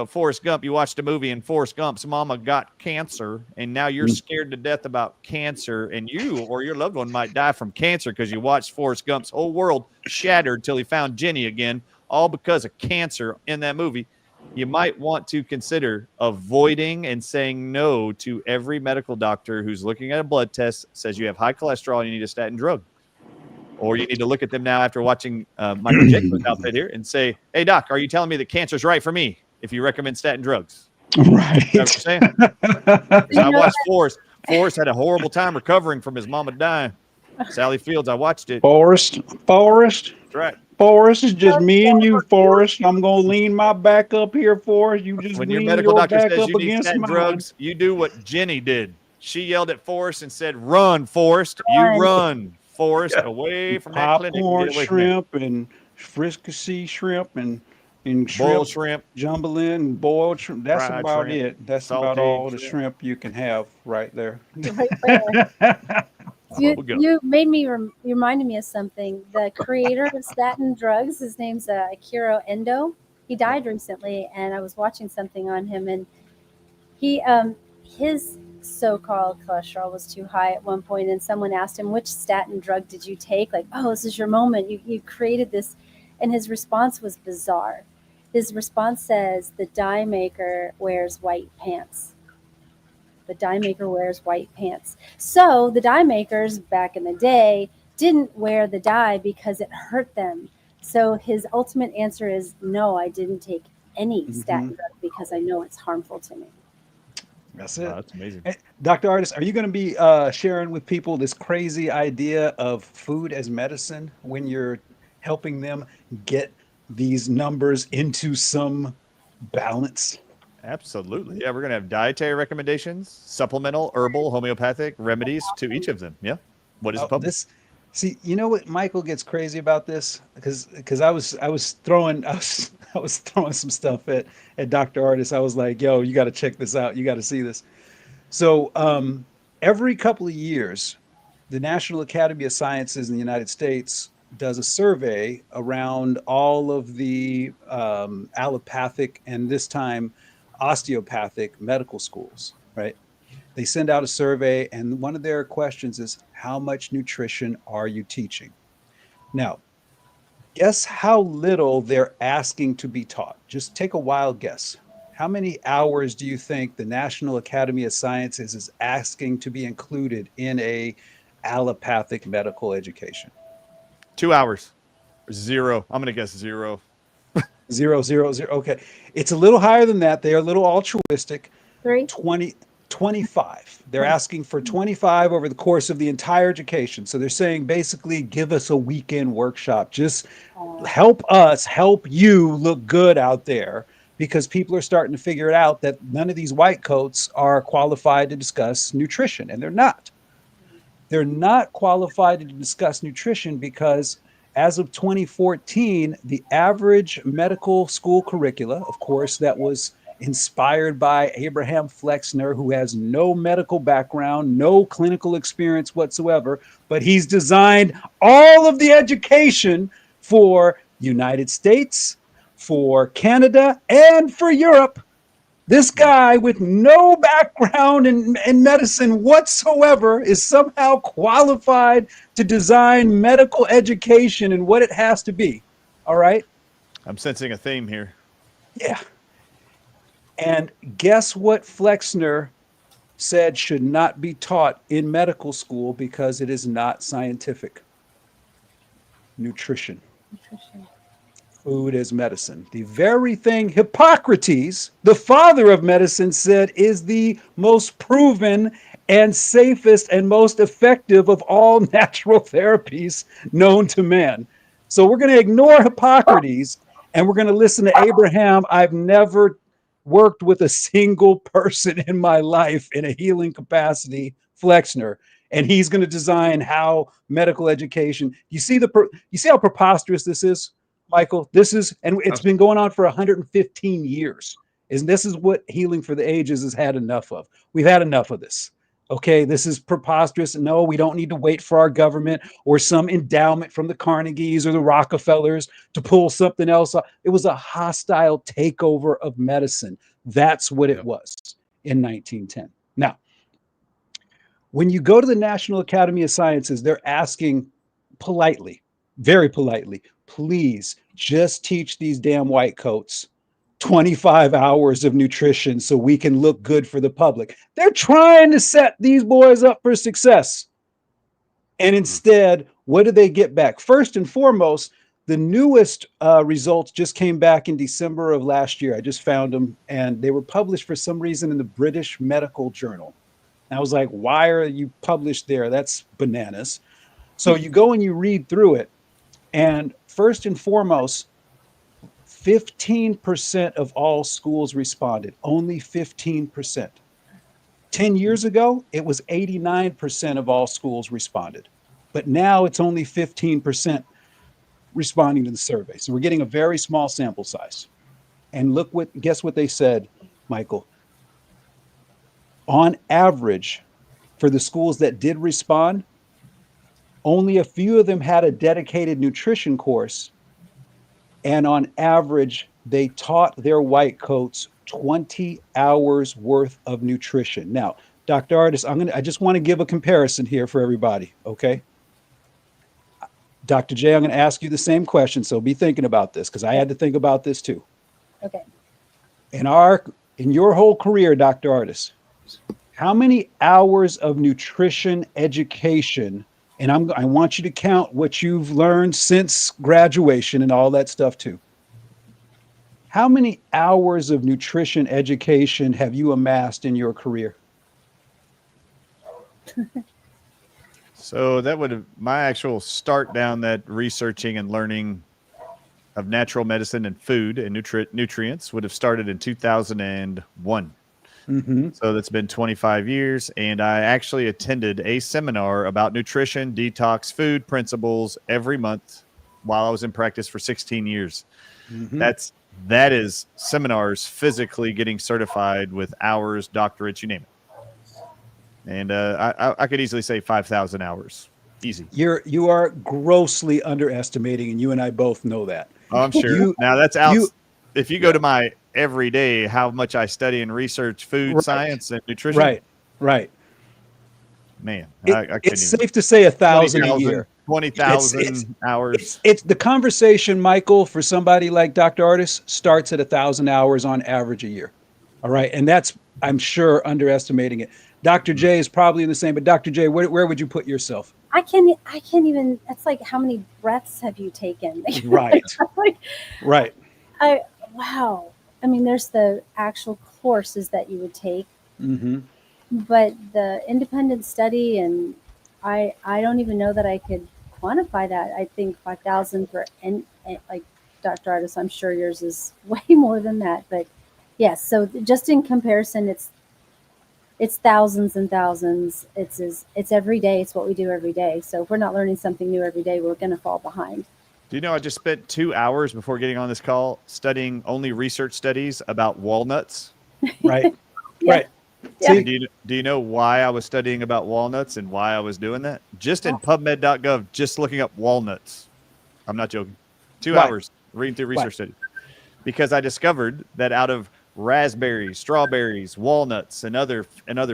Forrest Gump, you watched a movie and Forrest Gump's mama got cancer, and now you're scared to death about cancer, and you or your loved one might die from cancer because you watched Forrest Gump's whole world shattered till he found Jenny again, all because of cancer in that movie. You might want to consider avoiding and saying no to every medical doctor who's looking at a blood test, says you have high cholesterol and you need a statin drug. Or you need to look at them now after watching Michael Jacobs' outfit here and say, hey, doc, are you telling me that cancer's right for me if you recommend statin drugs? Right. You know what I'm saying? I watched Forrest. Forrest had a horrible time recovering from his mama dying. Sally Fields, I watched it. Forrest. That's right. Forrest, is just me and you, Forrest. I'm going to lean my back up here, Forrest. You just when lean your medical your doctor back says up you need against statin mine. drugs, you do what Jenny did. She yelled at Forrest and said, run, Forrest. You run, Forrest, away from that clinic. Popcorn shrimp and fricassee shrimp and boiled shrimp, jumbling and boiled shrimp. That's fried about shrimp, it. That's about all the shrimp you can have right there. Right there. You made me you reminded me of something. The creator of statin drugs, his name's Akira Endo. He died recently, and I was watching something on him, and he his so-called cholesterol was too high at one point, and someone asked him, which statin drug did you take? Like, oh, this is your moment. You created this. And his response was bizarre. His response says, the dye maker wears white pants. The dye maker wears white pants. So the dye makers back in the day didn't wear the dye because it hurt them. So his ultimate answer is, no, I didn't take any statin drug because I know it's harmful to me. That's it. Wow, that's amazing. Hey, Dr. Artis, are you going to be sharing with people this crazy idea of food as medicine when you're helping them get these numbers into some balance? Absolutely. Yeah, we're going to have dietary recommendations, supplemental, herbal, homeopathic remedies to each of them. Yeah. What is public? See, you know what Michael gets crazy about this? Because I was throwing some stuff at Dr. Artis. I was like, yo, you got to check this out. You got to see this. So every couple of years, the National Academy of Sciences in the United States does a survey around all of the allopathic and this time osteopathic medical schools, right? They send out a survey, and one of their questions is, how much nutrition are you teaching? Now, guess how little they're asking to be taught. Just take a wild guess. How many hours do you think the National Academy of Sciences is asking to be included in a allopathic medical education? 2 hours. 0. I'm going to guess 0. 0, 0, 0. Okay. It's a little higher than that. They are a little altruistic. 25. They're asking for 25 over the course of the entire education. So they're saying, basically, give us a weekend workshop. Just help us help you look good out there because people are starting to figure it out that none of these white coats are qualified to discuss nutrition, and they're not. They're not qualified to discuss nutrition because as of 2014, the average medical school curricula, of course, that was inspired by Abraham Flexner, who has no medical background, no clinical experience whatsoever, but he's designed all of the education for United States, for Canada, and for Europe. This guy with no background in medicine whatsoever is somehow qualified to design medical education and what it has to be. All right. I'm sensing a theme here. Yeah. And guess what Flexner said should not be taught in medical school because it is not scientific? Nutrition. Nutrition. Food as medicine. The very thing Hippocrates, the father of medicine, said is the most proven and safest and most effective of all natural therapies known to man. So we're going to ignore Hippocrates and we're going to listen to Abraham. I've never worked with a single person in my life in a healing capacity, Flexner, and he's going to design how medical education. You see how preposterous this is? Michael, this is, and it's been going on for 115 years. And this is what Healing for the Ages has had enough of. We've had enough of this. Okay, this is preposterous. No, we don't need to wait for our government or some endowment from the Carnegies or the Rockefellers to pull something else off. It was a hostile takeover of medicine. That's what it was in 1910. Now, when you go to the National Academy of Sciences, they're asking politely, very politely, please just teach these damn white coats 25 hours of nutrition so we can look good for the public. They're trying to set these boys up for success. And instead, what do they get back? First and foremost, the newest results just came back in December of last year. I just found them, and they were published for some reason in the British Medical Journal. And I was like, why are you published there? That's bananas. So you go and you read through it. And first and foremost, 15% of all schools responded, only 15%. 10 years ago, it was 89% of all schools responded. But now it's only 15% responding to the survey. So we're getting a very small sample size. And guess what they said, Michael? On average, for the schools that did respond, only a few of them had a dedicated nutrition course. And on average, they taught their white coats 20 hours worth of nutrition. Now, Dr. Artis, I just want to give a comparison here for everybody, okay? Dr. J, I'm going to ask you the same question, so be thinking about this because I had to think about this too. Okay. In your whole career, Dr. Artis, how many hours of nutrition education, and I want you to count what you've learned since graduation and all that stuff too. How many hours of nutrition education have you amassed in your career? So that would have my actual start down that researching and learning of natural medicine and food and nutrients would have started in 2001. Mm-hmm. So that's been 25 years. And I actually attended a seminar about nutrition, detox, food principles every month while I was in practice for 16 years. Mm-hmm. That is seminars physically getting certified with hours, doctorates, you name it. And I could easily say 5,000 hours. Easy. You are grossly underestimating, and you and I both know that. Oh, I'm sure. Now that's out. If you go to my everyday, how much I study and research food science and nutrition. Right. Man, it's safe to say 1,000 a year. 20,000 hours. It's the conversation, Michael, for somebody like Dr. Artis starts at 1,000 hours on average a year. All right. And that's, I'm sure, underestimating it. Dr. J is probably in the same, but Dr. J, where would you put yourself? I can't even, it's like, how many breaths have you taken? Right. Right. Wow. I mean, there's the actual courses that you would take, mm-hmm. but the independent study, and I don't even know that I could quantify that. I think 5,000 for like Dr. Artis. I'm sure yours is way more than that, but yes. So just in comparison, it's thousands and thousands. It's every day. It's what we do every day. So if we're not learning something new every day, we're going to fall behind. Do you know I just spent 2 hours before getting on this call studying only research studies about walnuts? Right. Yeah. Right. Yeah. See, Do you know why I was studying about walnuts and why I was doing that? Just in PubMed.gov, just looking up walnuts. I'm not joking. 2 Why? hours reading through Why? research studies. Because I discovered that out of raspberries, strawberries, walnuts, and other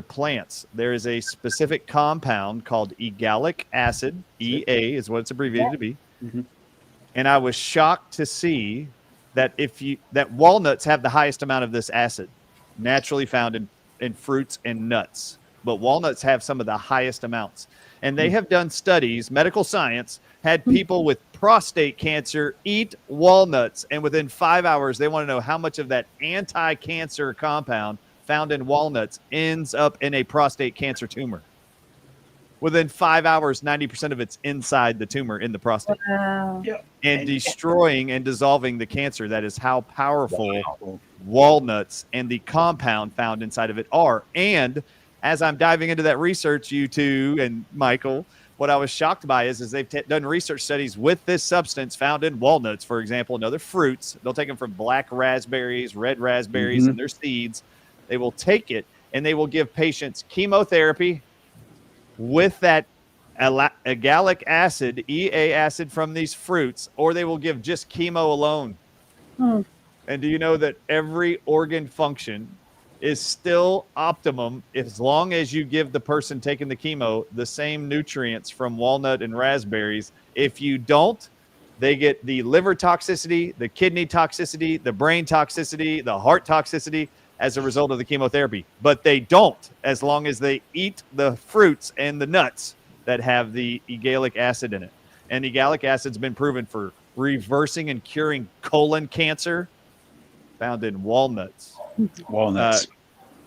plants, there is a specific compound called egalic acid. EA is what it's abbreviated to be. Mhm. And I was shocked to see that that walnuts have the highest amount of this acid naturally found in fruits and nuts. But walnuts have some of the highest amounts. And they have done studies, medical science, had people with prostate cancer eat walnuts. And within 5 hours, they want to know how much of that anti-cancer compound found in walnuts ends up in a prostate cancer tumor. Within 5 hours, 90% of it's inside the tumor in the prostate. Wow. Yeah. And destroying and dissolving the cancer. That is how powerful Wow. walnuts and the compound found inside of it are. And as I'm diving into that research, you two and Michael, what I was shocked by is they've done research studies with this substance found in walnuts, for example, and other fruits. They'll take them from black raspberries, red raspberries, and their seeds. They will take it and they will give patients chemotherapy with that egalic acid, EA acid from these fruits, or they will give just chemo alone. Hmm. And do you know that every organ function is still optimum as long as you give the person taking the chemo the same nutrients from walnut and raspberries? If you don't, they get the liver toxicity, the kidney toxicity, the brain toxicity, the heart toxicity as a result of the chemotherapy. But they don't as long as they eat the fruits and the nuts that have the egalic acid in it. And egalic acid's been proven for reversing and curing colon cancer, found in walnuts. Walnuts.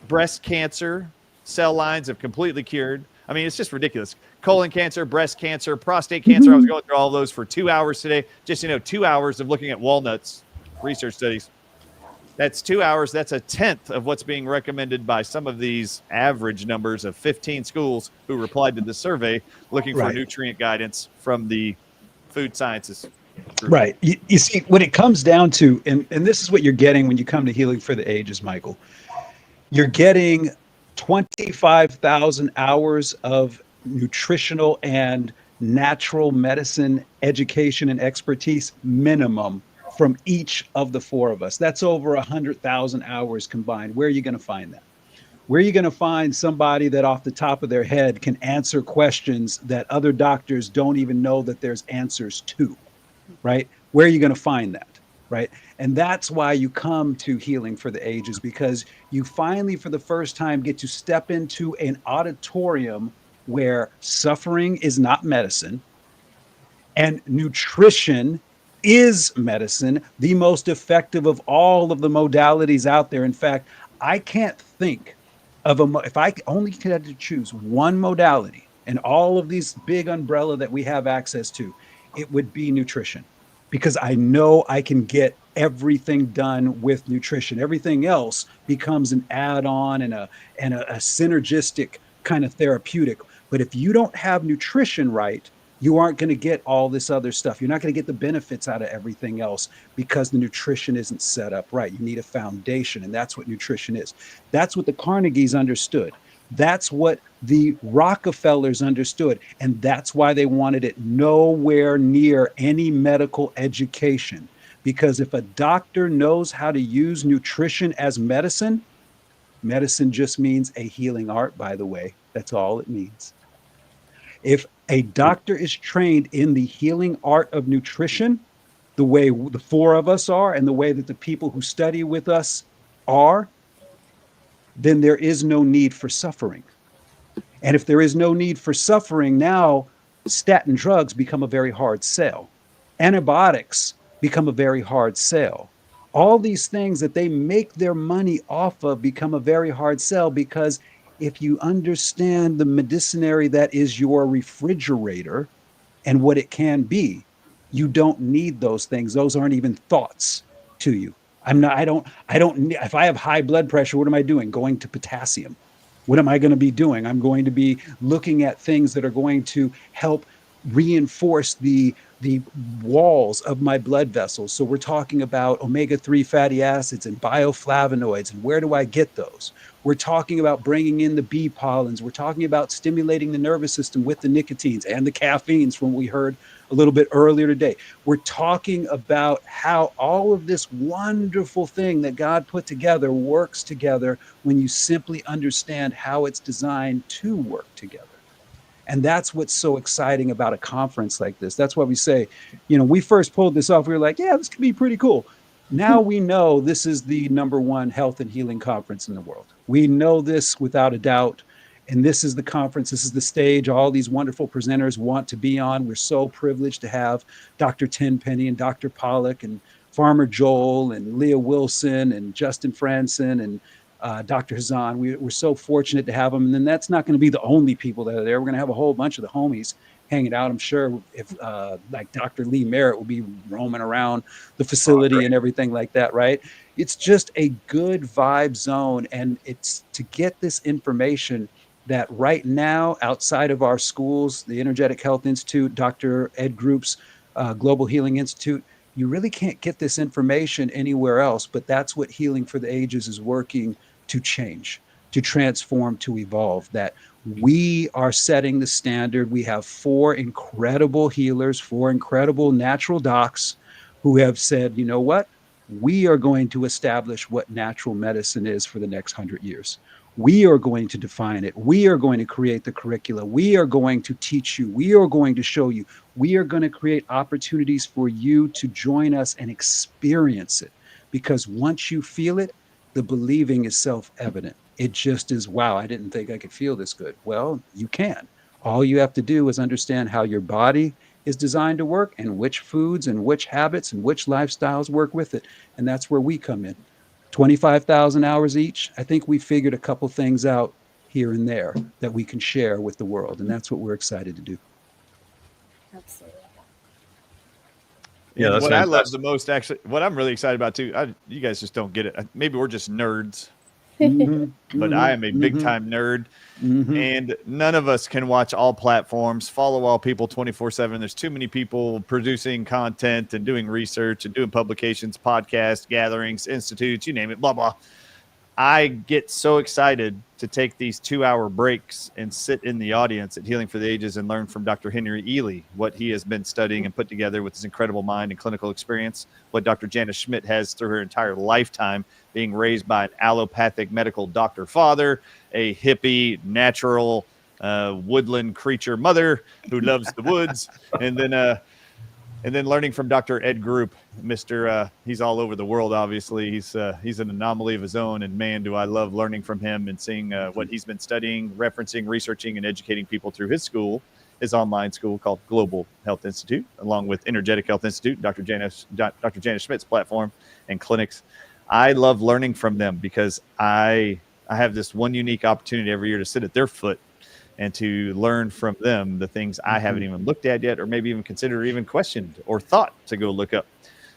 Breast cancer, cell lines have completely cured. I mean, it's just ridiculous. Colon cancer, breast cancer, prostate cancer. I was going through all of those for 2 hours today. Just, 2 hours of looking at walnuts, research studies. That's 2 hours. That's a tenth of what's being recommended by some of these average numbers of 15 schools who replied to the survey looking for nutrient guidance from the food sciences group. Right. You see, when it comes down to, and this is what you're getting when you come to Healing for the Ages, Michael, you're getting 25,000 hours of nutritional and natural medicine education and expertise minimum from each of the four of us. That's over 100,000 hours combined. Where are you going to find that? Where are you going to find somebody that off the top of their head can answer questions that other doctors don't even know that there's answers to, right? Where are you going to find that, right? And that's why you come to Healing for the Ages, because you finally, for the first time, get to step into an auditorium where suffering is not medicine and nutrition is medicine, the most effective of all of the modalities out there. In fact, I can't think of if I only had to choose one modality and all of these big umbrella that we have access to, it would be nutrition, because I know I can get everything done with nutrition. Everything else becomes an add-on and a synergistic kind of therapeutic. But if you don't have nutrition right, you aren't going to get all this other stuff. You're not going to get the benefits out of everything else because the nutrition isn't set up right. You need a foundation, and that's what nutrition is. That's what the Carnegies understood. That's what the Rockefellers understood. And that's why they wanted it nowhere near any medical education. Because if a doctor knows how to use nutrition as medicine, medicine just means a healing art, by the way. That's all it means. If a doctor is trained in the healing art of nutrition, the way the four of us are and the way that the people who study with us are, then there is no need for suffering. And if there is no need for suffering, now statin drugs become a very hard sell. Antibiotics become a very hard sell. All these things that they make their money off of become a very hard sell, because if you understand the medicinary that is your refrigerator and what it can be, You don't need those things. Those aren't even thoughts to you. I don't, if I have high blood pressure, what am I doing? Going to potassium. What am I going to be doing? I'm going to be looking at things that are going to help reinforce the walls of my blood vessels. So we're talking about omega-3 fatty acids and bioflavonoids, and where do I get those? We're talking about bringing in the bee pollens. We're talking about stimulating the nervous system with the nicotines and the caffeines from what we heard a little bit earlier today. We're talking about how all of this wonderful thing that God put together works together when you simply understand how it's designed to work together. And that's what's so exciting about a conference like this. That's why we say, we first pulled this off. We were like, yeah, this could be pretty cool. Now we know this is the #1 health and healing conference in the world. We know this without a doubt. And this is the conference, this is the stage all these wonderful presenters want to be on. We're so privileged to have Dr. Tenpenny and Dr. Pollock and Farmer Joel and Leah Wilson and Justin Franson and Dr. Hazan. We're so fortunate to have them. And then that's not going to be the only people that are there. We're going to have a whole bunch of the homies hanging out. I'm sure if like Dr. Lee Merritt will be roaming around the facility and everything like that, right? It's just a good vibe zone. And it's to get this information that right now, outside of our schools, the Energetic Health Institute, Dr. Ed Group's Global Healing Institute, you really can't get this information anywhere else. But that's what Healing for the Ages is working to change, to transform, to evolve. That we are setting the standard. We have 4 incredible healers, 4 incredible natural docs who have said, you know what? We are going to establish what natural medicine is for the next 100 years. We are going to define it. We are going to create the curricula. We are going to teach you. We are going to show you. We are going to create opportunities for you to join us and experience it. Because once you feel it, the believing is self-evident. It just is, wow, I didn't think I could feel this good. Well, you can. All you have to do is understand how your body is designed to work and which foods and which habits and which lifestyles work with it. And that's where we come in. 25,000 hours each. I think we figured a couple things out here and there that we can share with the world. And that's what we're excited to do. Absolutely. Yeah, that's what fantastic. I love the most, actually, what I'm really excited about too, you guys just don't get it. Maybe we're just nerds, but I am a big time nerd. And none of us can watch all platforms, follow all people 24/7. There's too many people producing content and doing research and doing publications, podcasts, gatherings, institutes, you name it, blah, blah. I get so excited to take these 2-hour breaks and sit in the audience at Healing for the Ages and learn from Dr. Henry Ely, what he has been studying and put together with his incredible mind and clinical experience, what Dr. Janice Schmidt has through her entire lifetime, being raised by an allopathic medical doctor father, a hippie, natural woodland creature mother who loves the woods, and then learning from Dr. Ed Group, he's all over the world, obviously. He's an anomaly of his own, and man, do I love learning from him and seeing what he's been studying, referencing, researching, and educating people through his school, his online school called Global Health Institute, along with Energetic Health Institute, Dr. Janice Schmidt's platform and clinics. I love learning from them because I have this one unique opportunity every year to sit at their foot and to learn from them the things I haven't even looked at yet, or maybe even considered, or even questioned, or thought to go look up.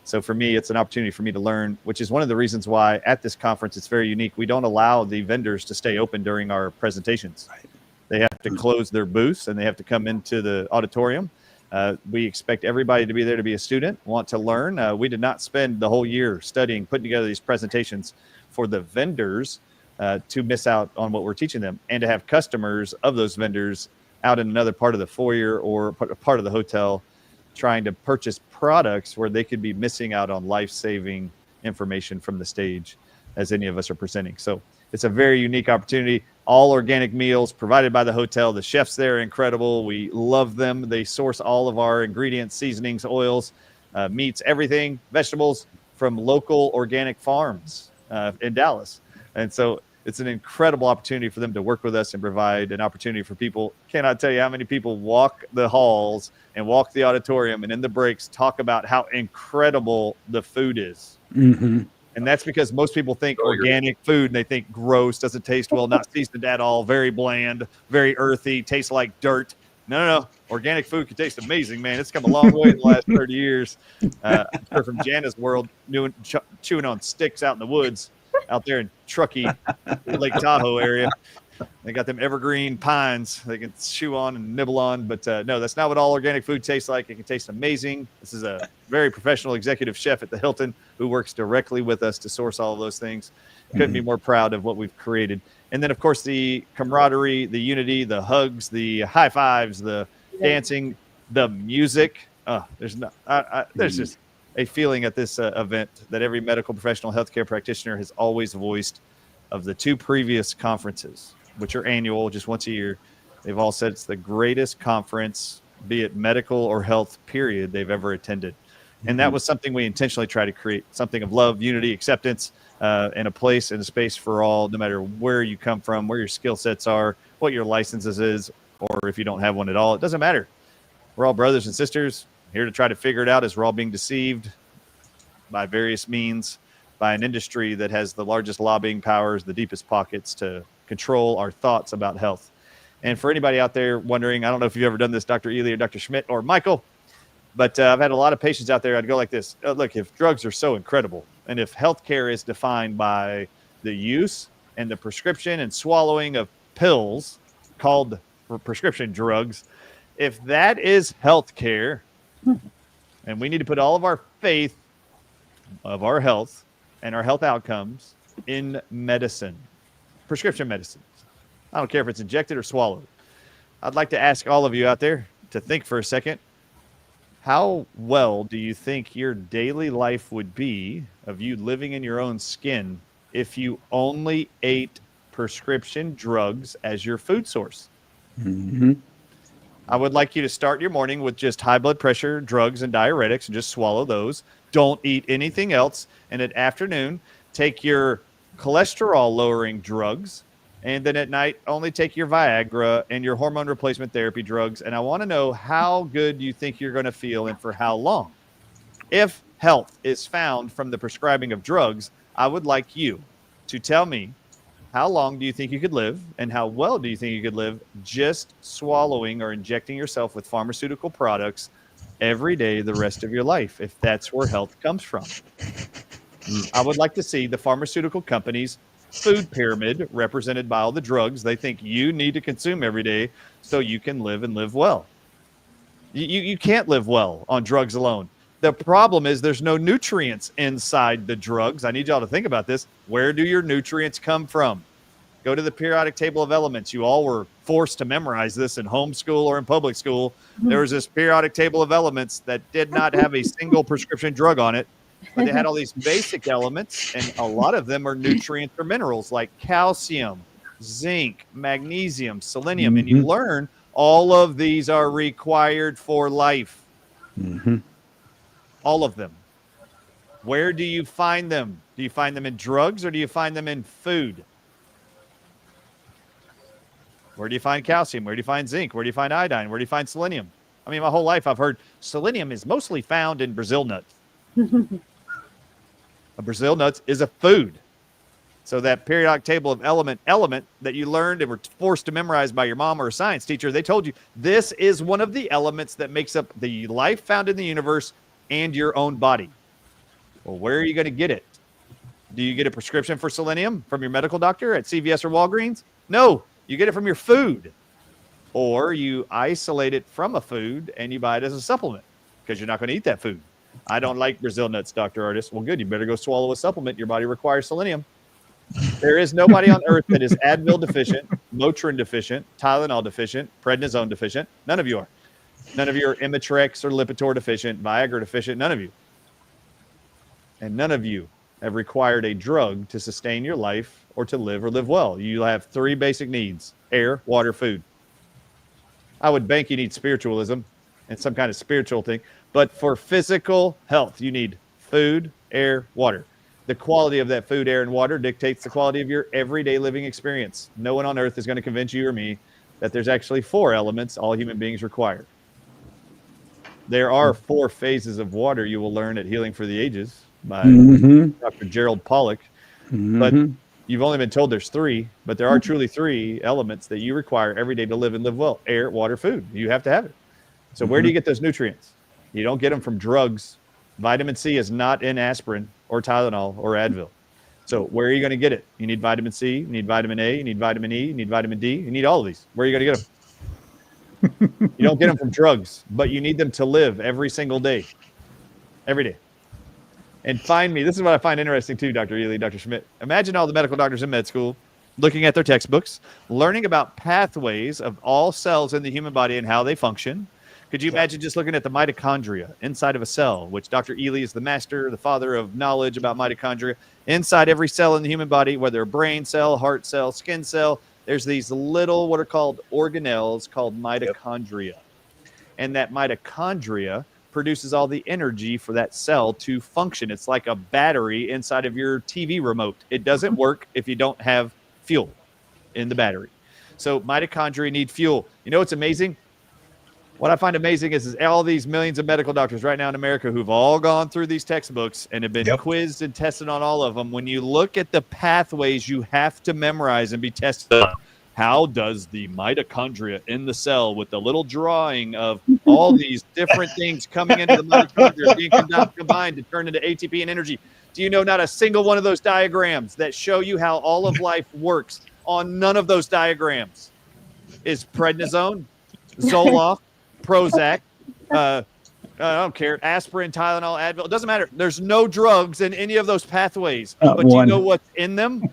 So for me, it's an opportunity for me to learn, which is one of the reasons why at this conference, it's very unique. We don't allow the vendors to stay open during our presentations. Right. They have to close their booths and they have to come into the auditorium. We expect everybody to be there to be a student, want to learn. We did not spend the whole year studying, putting together these presentations for the vendors to miss out on what we're teaching them, and to have customers of those vendors out in another part of the foyer or part of the hotel trying to purchase products where they could be missing out on life-saving information from the stage as any of us are presenting. So it's a very unique opportunity. All organic meals provided by the hotel. The chefs there are incredible. We love them. They source all of our ingredients, seasonings, oils, meats, everything, vegetables from local organic farms in Dallas. And so it's an incredible opportunity for them to work with us and provide an opportunity for people. Cannot tell you how many people walk the halls and walk the auditorium and in the breaks talk about how incredible the food is. And that's because most people think organic food and they think gross, doesn't taste well, not seasoned at all, very bland, very earthy, tastes like dirt. No. Organic food can taste amazing, man. It's come a long way in the last 30 years. I'm sure from Jana's world, chewing on sticks out in the woods, out there in Truckee, Lake Tahoe area. They got them evergreen pines they can chew on and nibble on. But no, that's not what all organic food tastes like. It can taste amazing. This is a very professional executive chef at the Hilton who works directly with us to source all of those things. Couldn't be more proud of what we've created. And then, of course, the camaraderie, the unity, the hugs, the high fives, the dancing, the music. There's just a feeling at this event that every medical professional healthcare practitioner has always voiced of the two previous conferences, which are annual, just once a year. They've all said it's the greatest conference, be it medical or health, period, they've ever attended. And that was something we intentionally try to create, something of love, unity, acceptance, and a place and a space for all, no matter where you come from, where your skill sets are, what your licenses is, or if you don't have one at all. It doesn't matter. We're all brothers and sisters here to try to figure it out as we're all being deceived by various means, by an industry that has the largest lobbying powers, the deepest pockets to control our thoughts about health. And for anybody out there wondering, I don't know if you've ever done this, Dr. Ely or Dr. Schmidt or Michael, but I've had a lot of patients out there. I'd go like this. Look, if drugs are so incredible, and if healthcare is defined by the use and the prescription and swallowing of pills called prescription drugs, if that is healthcare, and we need to put all of our faith of our health and our health outcomes in medicine, prescription medicines. I don't care if it's injected or swallowed. I'd like to ask all of you out there to think for a second. How well do you think your daily life would be of you living in your own skin if you only ate prescription drugs as your food source? Mm-hmm. I would like you to start your morning with just high blood pressure, drugs, and diuretics, and just swallow those. Don't eat anything else. And at afternoon, take your cholesterol-lowering drugs. And then at night, only take your Viagra and your hormone replacement therapy drugs. And I want to know how good you think you're going to feel and for how long. If health is found from the prescribing of drugs, I would like you to tell me how long do you think you could live and how well do you think you could live just swallowing or injecting yourself with pharmaceutical products every day the rest of your life, if that's where health comes from. I would like to see the pharmaceutical companies' food pyramid represented by all the drugs they think you need to consume every day so you can live and live well. You can't live well on drugs alone. The problem is there's no nutrients inside the drugs. I need y'all to think about this. Where do your nutrients come from? Go to the periodic table of elements. You all were forced to memorize this in homeschool or in public school. There was this periodic table of elements that did not have a single prescription drug on it, but they had all these basic elements, and a lot of them are nutrients or minerals like calcium, zinc, magnesium, selenium, and you learn all of these are required for life. All of them. Where do you find them? Do you find them in drugs or do you find them in food? Where do you find calcium? Where do you find zinc? Where do you find iodine? Where do you find selenium? I mean, my whole life I've heard selenium is mostly found in Brazil nuts. A Brazil nuts is a food. So that periodic table of element that you learned and were forced to memorize by your mom or a science teacher, they told you this is one of the elements that makes up the life found in the universe and your own body. Well, where are you going to get it? Do you get a prescription for selenium from your medical doctor at CVS or Walgreens? No, you get it from your food. Or you isolate it from a food and you buy it as a supplement because you're not going to eat that food. I don't like Brazil nuts, Dr. Artis. Well, good. You better go swallow a supplement. Your body requires selenium. There is nobody on earth that is Advil deficient, Motrin deficient, Tylenol deficient, prednisone deficient. None of you are. None of you are Imitrex or Lipitor deficient, Viagra deficient. None of you. And none of you have required a drug to sustain your life or to live or live well. You have three basic needs: air, water, food. I would bank you need spiritualism and some kind of spiritual thing. But for physical health, you need food, air, water. The quality of that food, air, and water dictates the quality of your everyday living experience. No one on earth is going to convince you or me that there's actually 4 elements all human beings require. There are 4 phases of water you will learn at Healing for the Ages by Dr. Gerald Pollack. But You've only been told there's three, but there are truly three elements that you require every day to live and live well: air, water, food. You have to have it. So where do you get those nutrients? You don't get them from drugs. Vitamin C is not in aspirin or Tylenol or Advil. So where are you going to get it? You need vitamin C, you need vitamin A, you need vitamin E, you need vitamin D, you need all of these. Where are you going to get them? You don't get them from drugs, but you need them to live every single day. Every day. And find me. This is what I find interesting too, Dr. Ely, Dr. Schmidt. Imagine all the medical doctors in med school looking at their textbooks, learning about pathways of all cells in the human body and how they function. Could you imagine just looking at the mitochondria inside of a cell, which Dr. Ely is the master, the father of knowledge about mitochondria. Inside every cell in the human body, whether a brain cell, heart cell, skin cell, there's these little what are called organelles called mitochondria. Yep. And that mitochondria produces all the energy for that cell to function. It's like a battery inside of your TV remote. It doesn't work if you don't have fuel in the battery. So mitochondria need fuel. You know what's amazing? What I find amazing is all these millions of medical doctors right now in America who've all gone through these textbooks and have been quizzed and tested on all of them. When you look at the pathways you have to memorize and be tested on, how does the mitochondria in the cell with the little drawing of all these different things coming into the mitochondria being combined to turn into ATP and energy? Do you know not a single one of those diagrams that show you how all of life works? On none of those diagrams is prednisone, Zoloft, Prozac, I don't care, aspirin, Tylenol, Advil. It doesn't matter. There's no drugs in any of those pathways. But do you know what's in them?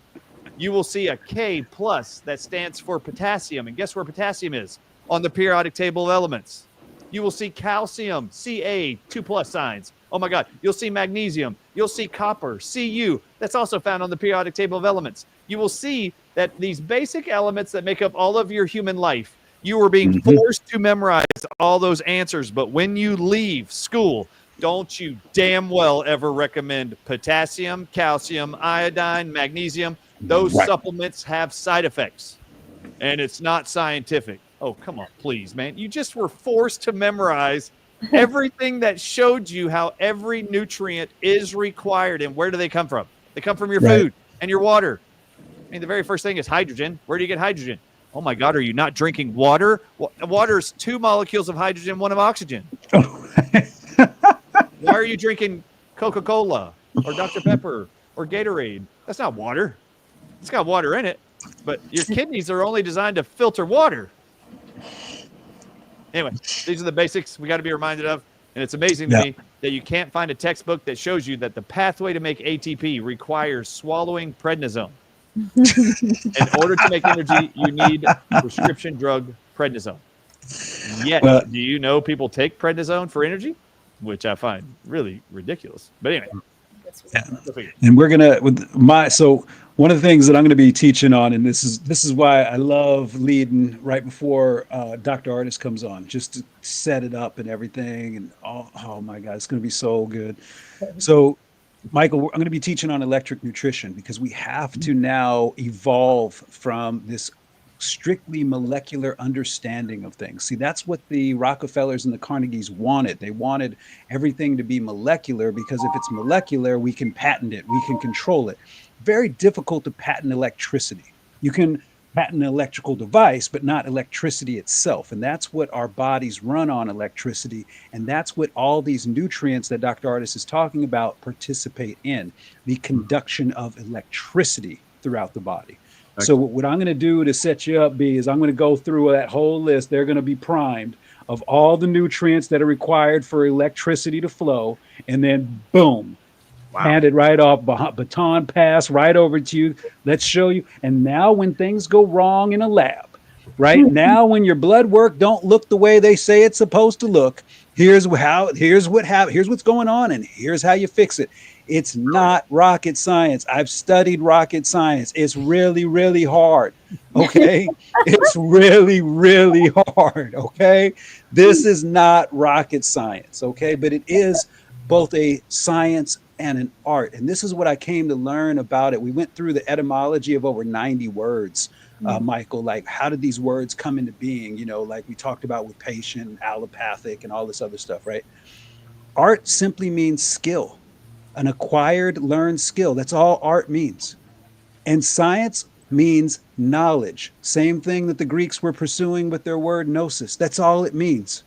You will see a K plus that stands for potassium. And guess where potassium is? On the periodic table of elements. You will see calcium, Ca, 2+ signs. Oh my God. You'll see magnesium. You'll see copper, Cu. That's also found on the periodic table of elements. You will see that these basic elements that make up all of your human life, you are being forced to memorize all those answers. But when you leave school, don't you damn well ever recommend potassium, calcium, iodine, magnesium. Those supplements have side effects, and it's not scientific. Oh, come on, please, man. You just were forced to memorize everything that showed you how every nutrient is required. And where do they come from? They come from your food and your water. I mean, the very first thing is hydrogen. Where do you get hydrogen? Oh, my God, are you not drinking water? Water is 2 molecules of hydrogen, 1 of oxygen. Why are you drinking Coca-Cola or Dr. Pepper or Gatorade? That's not water. It's got water in it, but your kidneys are only designed to filter water. Anyway, these are the basics we got to be reminded of. And it's amazing to me that you can't find a textbook that shows you that the pathway to make ATP requires swallowing prednisone. In order to make energy, you need prescription drug prednisone. Yet, do you know people take prednisone for energy? Which I find really ridiculous. But anyway. And we're so one of the things that I'm going to be teaching on, and this is why I love leading right before Dr. Artis comes on, just to set it up and everything. And oh my God, it's going to be so good. So, Michael, I'm going to be teaching on electric nutrition because we have to now evolve from this strictly molecular understanding of things. See, that's what the Rockefellers and the Carnegies wanted. They wanted everything to be molecular because if it's molecular, we can patent it, we can control it. Very difficult to patent electricity. You can patent an electrical device, but not electricity itself. And that's what our bodies run on, electricity. And that's what all these nutrients that Dr. Artis is talking about participate in, the conduction of electricity throughout the body. So what I'm going to do to set you up, B, is I'm going to go through that whole list. They're going to be primed of all the nutrients that are required for electricity to flow. And then, boom, handed right off, baton pass right over to you. Let's show you. And now when things go wrong in a lab, right now when your blood work don't look the way they say it's supposed to look, here's what's going on, and here's how you fix it. It's not rocket science. I've studied rocket science. It's really, really hard. Okay. It's really, really hard. Okay. This is not rocket science. Okay. But it is both a science and an art. And this is what I came to learn about it. We went through the etymology of over 90 words, Michael, like how did these words come into being? You know, like we talked about with patient, allopathic, and all this other stuff, right? Art simply means skill. An acquired, learned skill. That's all art means. And science means knowledge. Same thing that the Greeks were pursuing with their word gnosis. That's all it means.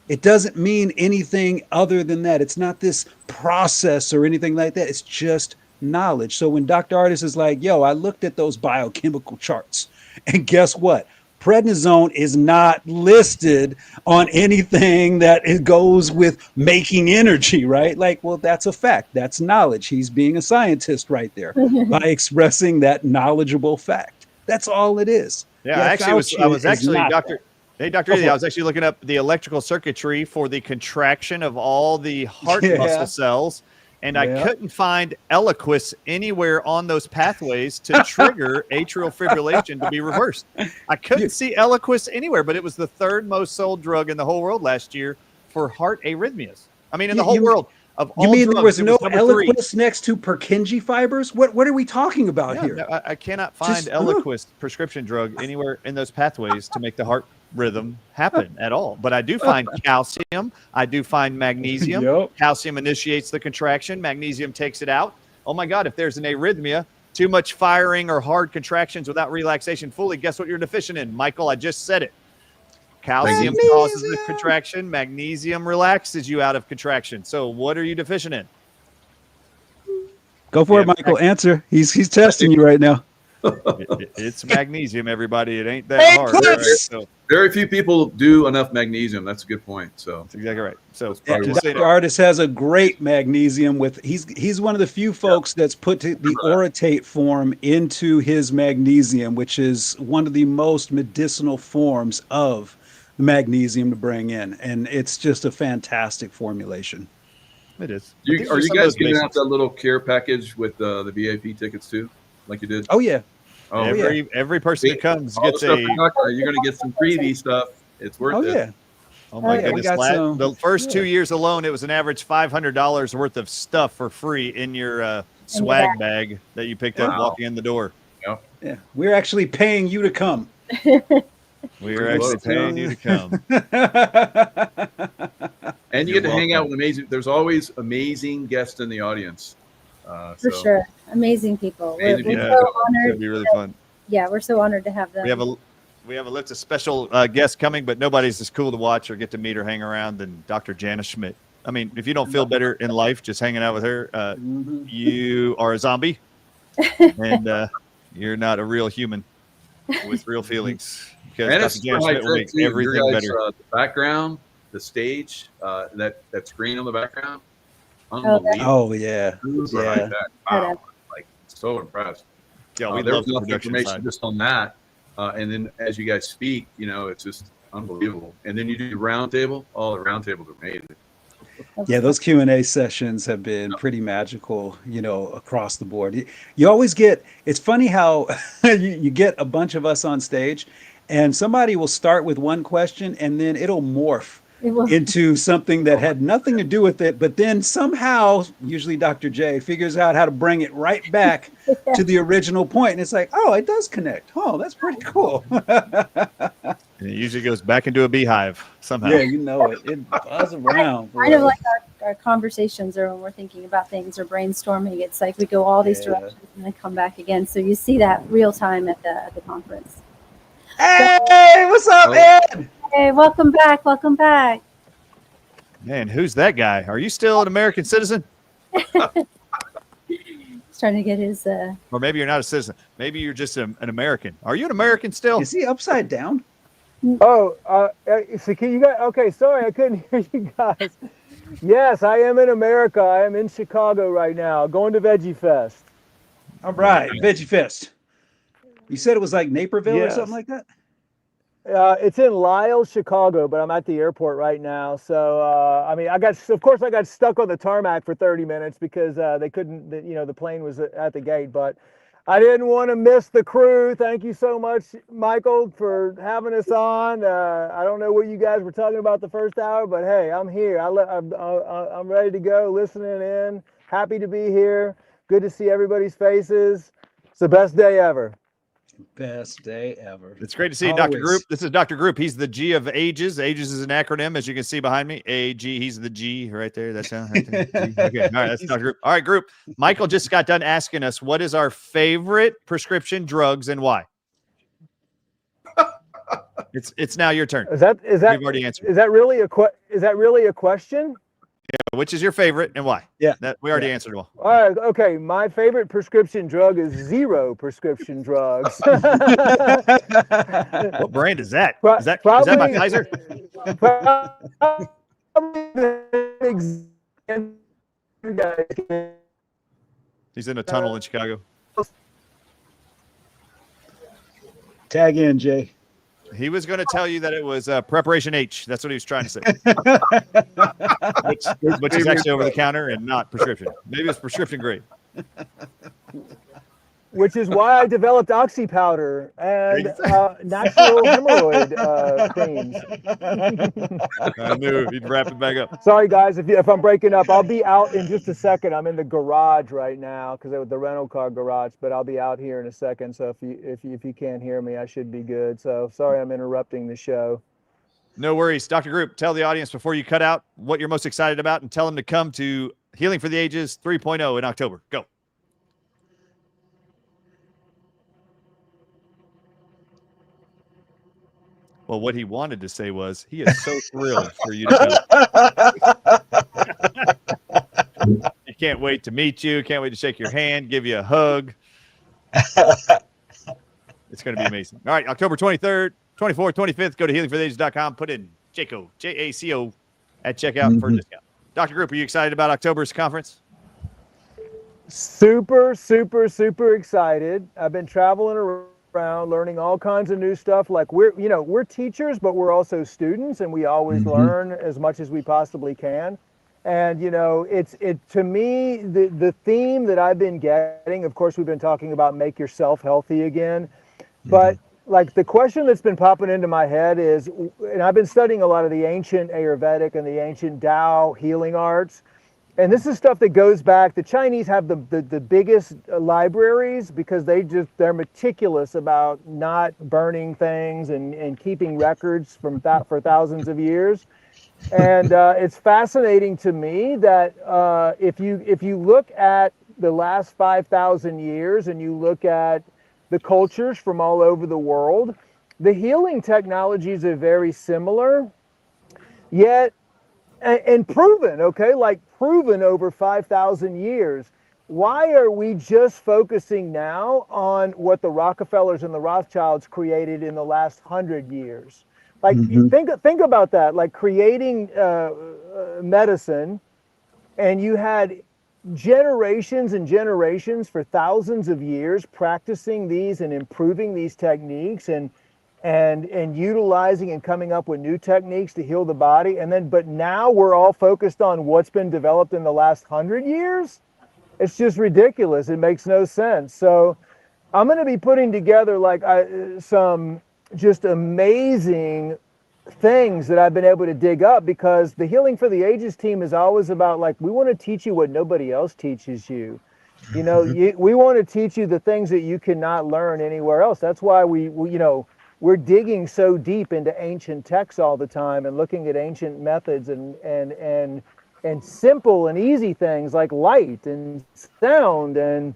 It doesn't mean anything other than that. It's not this process or anything like that. It's just knowledge. So when Dr. Artis is like, yo, I looked at those biochemical charts, and guess what? Prednisone is not listed on anything that it goes with making energy, right? Like, well, that's a fact. That's knowledge. He's being a scientist right there by expressing that knowledgeable fact. That's all it is. Yeah, Yet I was Fauci is actually not Dr. that. Hey, Dr. Go Eady, for I it. was actually looking up the electrical circuitry for the contraction of all the heart Yeah. muscle cells, and I Yeah. couldn't find Eliquis anywhere on those pathways to trigger atrial fibrillation to be reversed. I couldn't You- see Eliquis anywhere, but it was the third most sold drug in the whole world last year for heart arrhythmias. I mean, in the You- whole you- world of You all mean drugs, there was it no number three. Eliquis next to Purkinje fibers? What are we talking about Yeah, here? no, I cannot find Just- Eliquis prescription drug anywhere in those pathways to make the heart rhythm happen at all. But I do find calcium. I do find magnesium. Yep. Calcium initiates the contraction. Magnesium takes it out. Oh my God, if there's an arrhythmia, too much firing or hard contractions without relaxation fully, guess what you're deficient in? Michael, I just said it. Calcium causes the Magnesium. contraction. Magnesium relaxes you out of contraction. So what are you deficient in? Go for it, Yeah, Michael. Answer. He's testing you right now. It's magnesium, everybody. It ain't that Hey, hard. Cliff! All right, so Very few people do enough magnesium. That's a good point. So that's exactly right. So That's Yeah, probably just so Dr. you know, Artis has a great magnesium with he's one of the few folks that's put the orotate form into his magnesium, which is one of the most medicinal forms of magnesium to bring in. And it's just a fantastic formulation. it is. But these are you some of guys those giving out basics. that little care package with the VIP tickets too, like you did? Oh yeah. Oh, yeah. Every person that comes all the gets stuff a. we're talking about, you're going to get some freebie stuff. It's worth Oh it. yeah. Oh my yeah, we goodness! got some- The first yeah. 2 years alone, it was an average $500 worth of stuff for free in your swag bag that you picked up Wow. walking in the door. Yeah. We're actually paying you to come. We are Pretty actually low. paying you to come. And you You're get to hang out welcome. with amazing. There's always amazing guests in the audience. For sure. Amazing people. We're, Amazing we're people. so It'd honored. be really fun. Yeah, we're so honored to have them. We have a list of special guests coming, but nobody's as cool to watch or get to meet or hang around than Dr. Janice Schmidt. I mean, if you don't feel better in life just hanging out with her, Mhm. you are a zombie, and you're not a real human with real feelings. Because And Dr. it's Janice like Schmidt will make too. Your everything guys, better. the background, the stage, that screen on the background, that's- unbelievable. Oh yeah. Super Yeah. high tech. Wow, like so impressed. Yeah, we There love was the enough production information side. just on that, and then as you guys speak, it's just unbelievable. And then you do the round table. All the round tables are amazing. Yeah, those Q&A sessions have been pretty magical, across the board. You always get, it's funny how you get a bunch of us on stage and somebody will start with one question and then it'll morph It will- into something that had nothing to do with it, but then somehow, usually Dr. J figures out how to bring it right back to the original point. And it's like, oh, it does connect. Oh, that's pretty cool. And it usually goes back into a beehive somehow. Yeah, you know it. It buzzes around. kind of boy. like our conversations or when we're thinking about things or brainstorming. It's like we go all these Yeah. directions and then come back again. So you see that real time at the conference. Hey, what's up, Oh. Ed? Hey, welcome back. Welcome back. Man, who's that guy? Are you still an American citizen? He's trying to get his Or maybe you're not a citizen. Maybe you're just an American. Are you an American still? Is he upside down? Oh, so can you guys? Okay, sorry, I couldn't hear you guys. Yes, I am in America. I am in Chicago right now, going to Veggie Fest. All right, Veggie Fest. You said it was like Naperville or Yes. something like that? It's in Lisle, Chicago, but I'm at the airport right now. So, I mean, I got stuck on the tarmac for 30 minutes because they couldn't, the plane was at the gate. But I didn't want to miss the crew. Thank you so much, Michael, for having us on. I don't know what you guys were talking about the first hour, but hey, I'm here. I'm ready to go, listening in. Happy to be here. Good to see everybody's faces. It's the best day ever. Best day ever. It's great to see you, Dr. Always. Group. This is Dr. Group. He's the G of ages. Ages is an acronym, as you can see behind me. AG. He's the G right there. That's right there. G. Okay. All right. That's Dr. Group. All right, Group. Michael just got done asking us what is our favorite prescription drugs and why. It's now your turn. Is that We've already answered. Is that really a question? Yeah, which is your favorite and why? Yeah. That we already answered them all. All right, okay. My favorite prescription drug is zero prescription drugs. What brand is that? Is that Probably- by Pfizer? He's in a tunnel in Chicago. Tag in, Jay. He was going to tell you that it was Preparation H. That's what he was trying to say. which is actually over the counter and not prescription. Maybe it's prescription grade. Which is why I developed oxy powder and natural hemorrhoid creams. I knew he'd wrap it back up. Sorry, guys, if I'm breaking up, I'll be out in just a second. I'm in the garage right now because it was the rental car garage, but I'll be out here in a second. So if you can't hear me, I should be good. So sorry, I'm interrupting the show. No worries. Dr. Group, tell the audience before you cut out what you're most excited about and tell them to come to Healing for the Ages 3.0 in October. Go. Well, what he wanted to say was he is so thrilled for you to come. He can't wait to meet you. Can't wait to shake your hand, give you a hug. It's going to be amazing. All right, October 23rd, 24th, 25th, go to healingfortheages.com. Put in JACO, JACO, at checkout for a discount. Dr. Group, are you excited about October's conference? Super, super, super excited. I've been traveling around learning all kinds of new stuff. Like we're teachers, but we're also students, and we always learn as much as we possibly can. And it's to me the theme that I've been getting. Of course, we've been talking about make yourself healthy again, but like the question that's been popping into my head is, and I've been studying a lot of the ancient Ayurvedic and the ancient Tao healing arts. And this is stuff that goes back. The Chinese have the biggest libraries because they're meticulous about not burning things and keeping records from that for thousands of years. And it's fascinating to me that if you look at the last 5,000 years and you look at the cultures from all over the world, the healing technologies are very similar, yet and proven, okay, like proven over 5,000 years. Why are we just focusing now on what the Rockefellers and the Rothschilds created in the last 100 years? Like, think about that, like creating medicine, and you had generations and generations for thousands of years practicing these and improving these techniques and utilizing and coming up with new techniques to heal the body. But now we're all focused on what's been developed in the last 100 years. It's just ridiculous. It makes no sense. So I'm going to be putting together some just amazing things that I've been able to dig up, because the Healing for the Ages team is always about, like, we want to teach you what nobody else teaches you. We want to teach you the things that you cannot learn anywhere else. That's why we're digging so deep into ancient texts all the time and looking at ancient methods and simple and easy things like light and sound and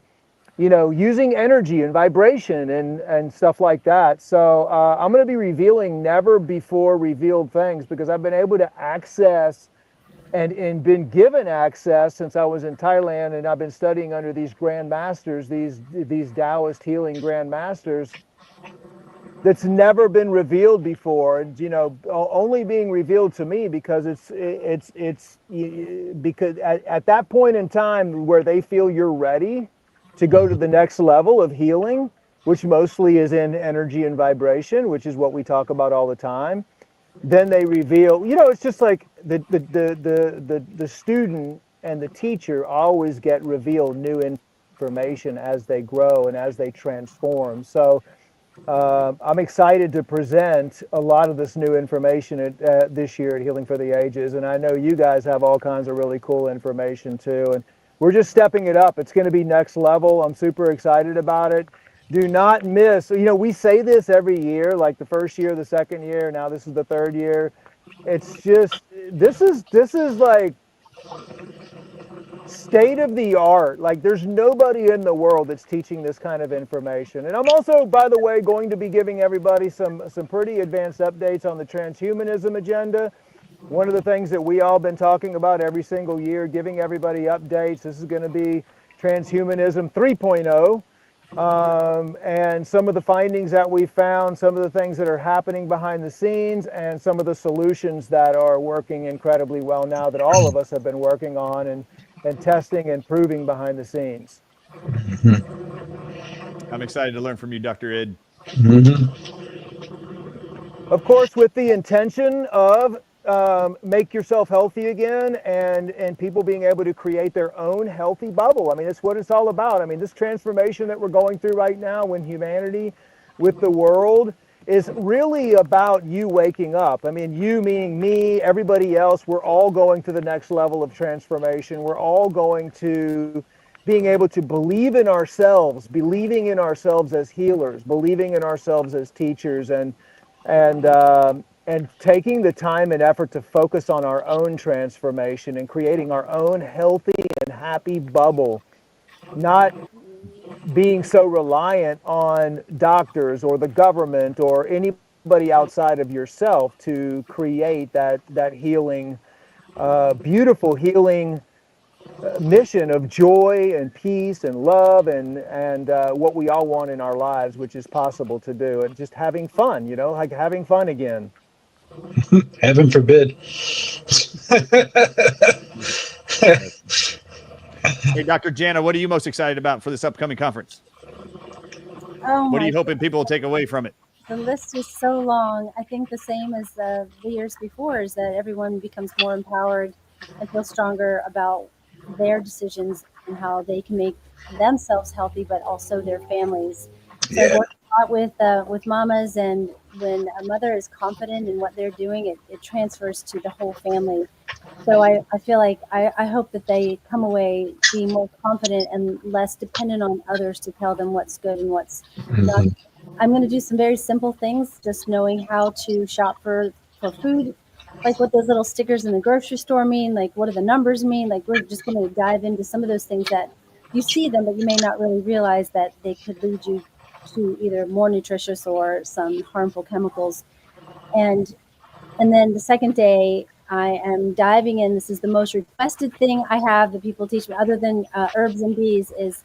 using energy and vibration and stuff like that. So I'm going to be revealing never before revealed things, because I've been able to access and been given access since I was in Thailand, and I've been studying under these grand masters, these Taoist healing grand masters, that's never been revealed before. Only being revealed to me because because at that point in time where they feel you're ready to go to the next level of healing, which mostly is in energy and vibration, which is what we talk about all the time, then they reveal. It's just like the student and the teacher always get revealed new information as they grow and as they transform. So I'm excited to present a lot of this new information this year at Healing for the Ages, and I know you guys have all kinds of really cool information too, and we're just stepping it up. It's going to be next level. I'm super excited about it. Do not miss. You know, we say this every year, like the first year, the second year, now this is the third year. It's just this is like state of the art. Like there's nobody in the world that's teaching this kind of information. And I'm also, by the way, going to be giving everybody some pretty advanced updates on the transhumanism agenda. One of the things that we all been talking about every single year, giving everybody updates. This is going to be transhumanism 3.0. And some of the findings that we found, some of the things that are happening behind the scenes, and some of the solutions that are working incredibly well now that all of us have been working on and testing and proving behind the scenes. I'm excited to learn from you, Dr. Ed. Of course, with the intention of make yourself healthy again, and people being able to create their own healthy bubble. I mean, that's what it's all about. I mean, this transformation that we're going through right now in humanity with the world is really about you waking up. I mean, you meaning me, everybody else, we're all going to the next level of transformation. We're all going to being able to believe in ourselves, believing in ourselves as healers, believing in ourselves as teachers, and taking the time and effort to focus on our own transformation and creating our own healthy and happy bubble, not being so reliant on doctors or the government or anybody outside of yourself to create that healing, beautiful healing mission of joy and peace and love and what we all want in our lives, which is possible to do, and just having fun, you know, like having fun again. Heaven forbid. Hey, Dr. Jana, what are you most excited about for this upcoming conference? Oh What are my you hoping people will take away from it? The list is so long. I think the same as the years before is that everyone becomes more empowered and feels stronger about their decisions and how they can make themselves healthy, but also their families. So I've Yeah. worked a lot with mamas, and when a mother is confident in what they're doing, it transfers to the whole family. So I feel like I hope that they come away being more confident and less dependent on others to tell them what's good and what's not. Mhm. I'm going to do some very simple things, just knowing how to shop for food, like what those little stickers in the grocery store mean, like what do the numbers mean. Like we're just going to dive into some of those things that you see them, but you may not really realize that they could lead you to either more nutritious or some harmful chemicals. And and then the second day, I am diving in. This is the most requested thing I have that people teach me, other than herbs and bees, is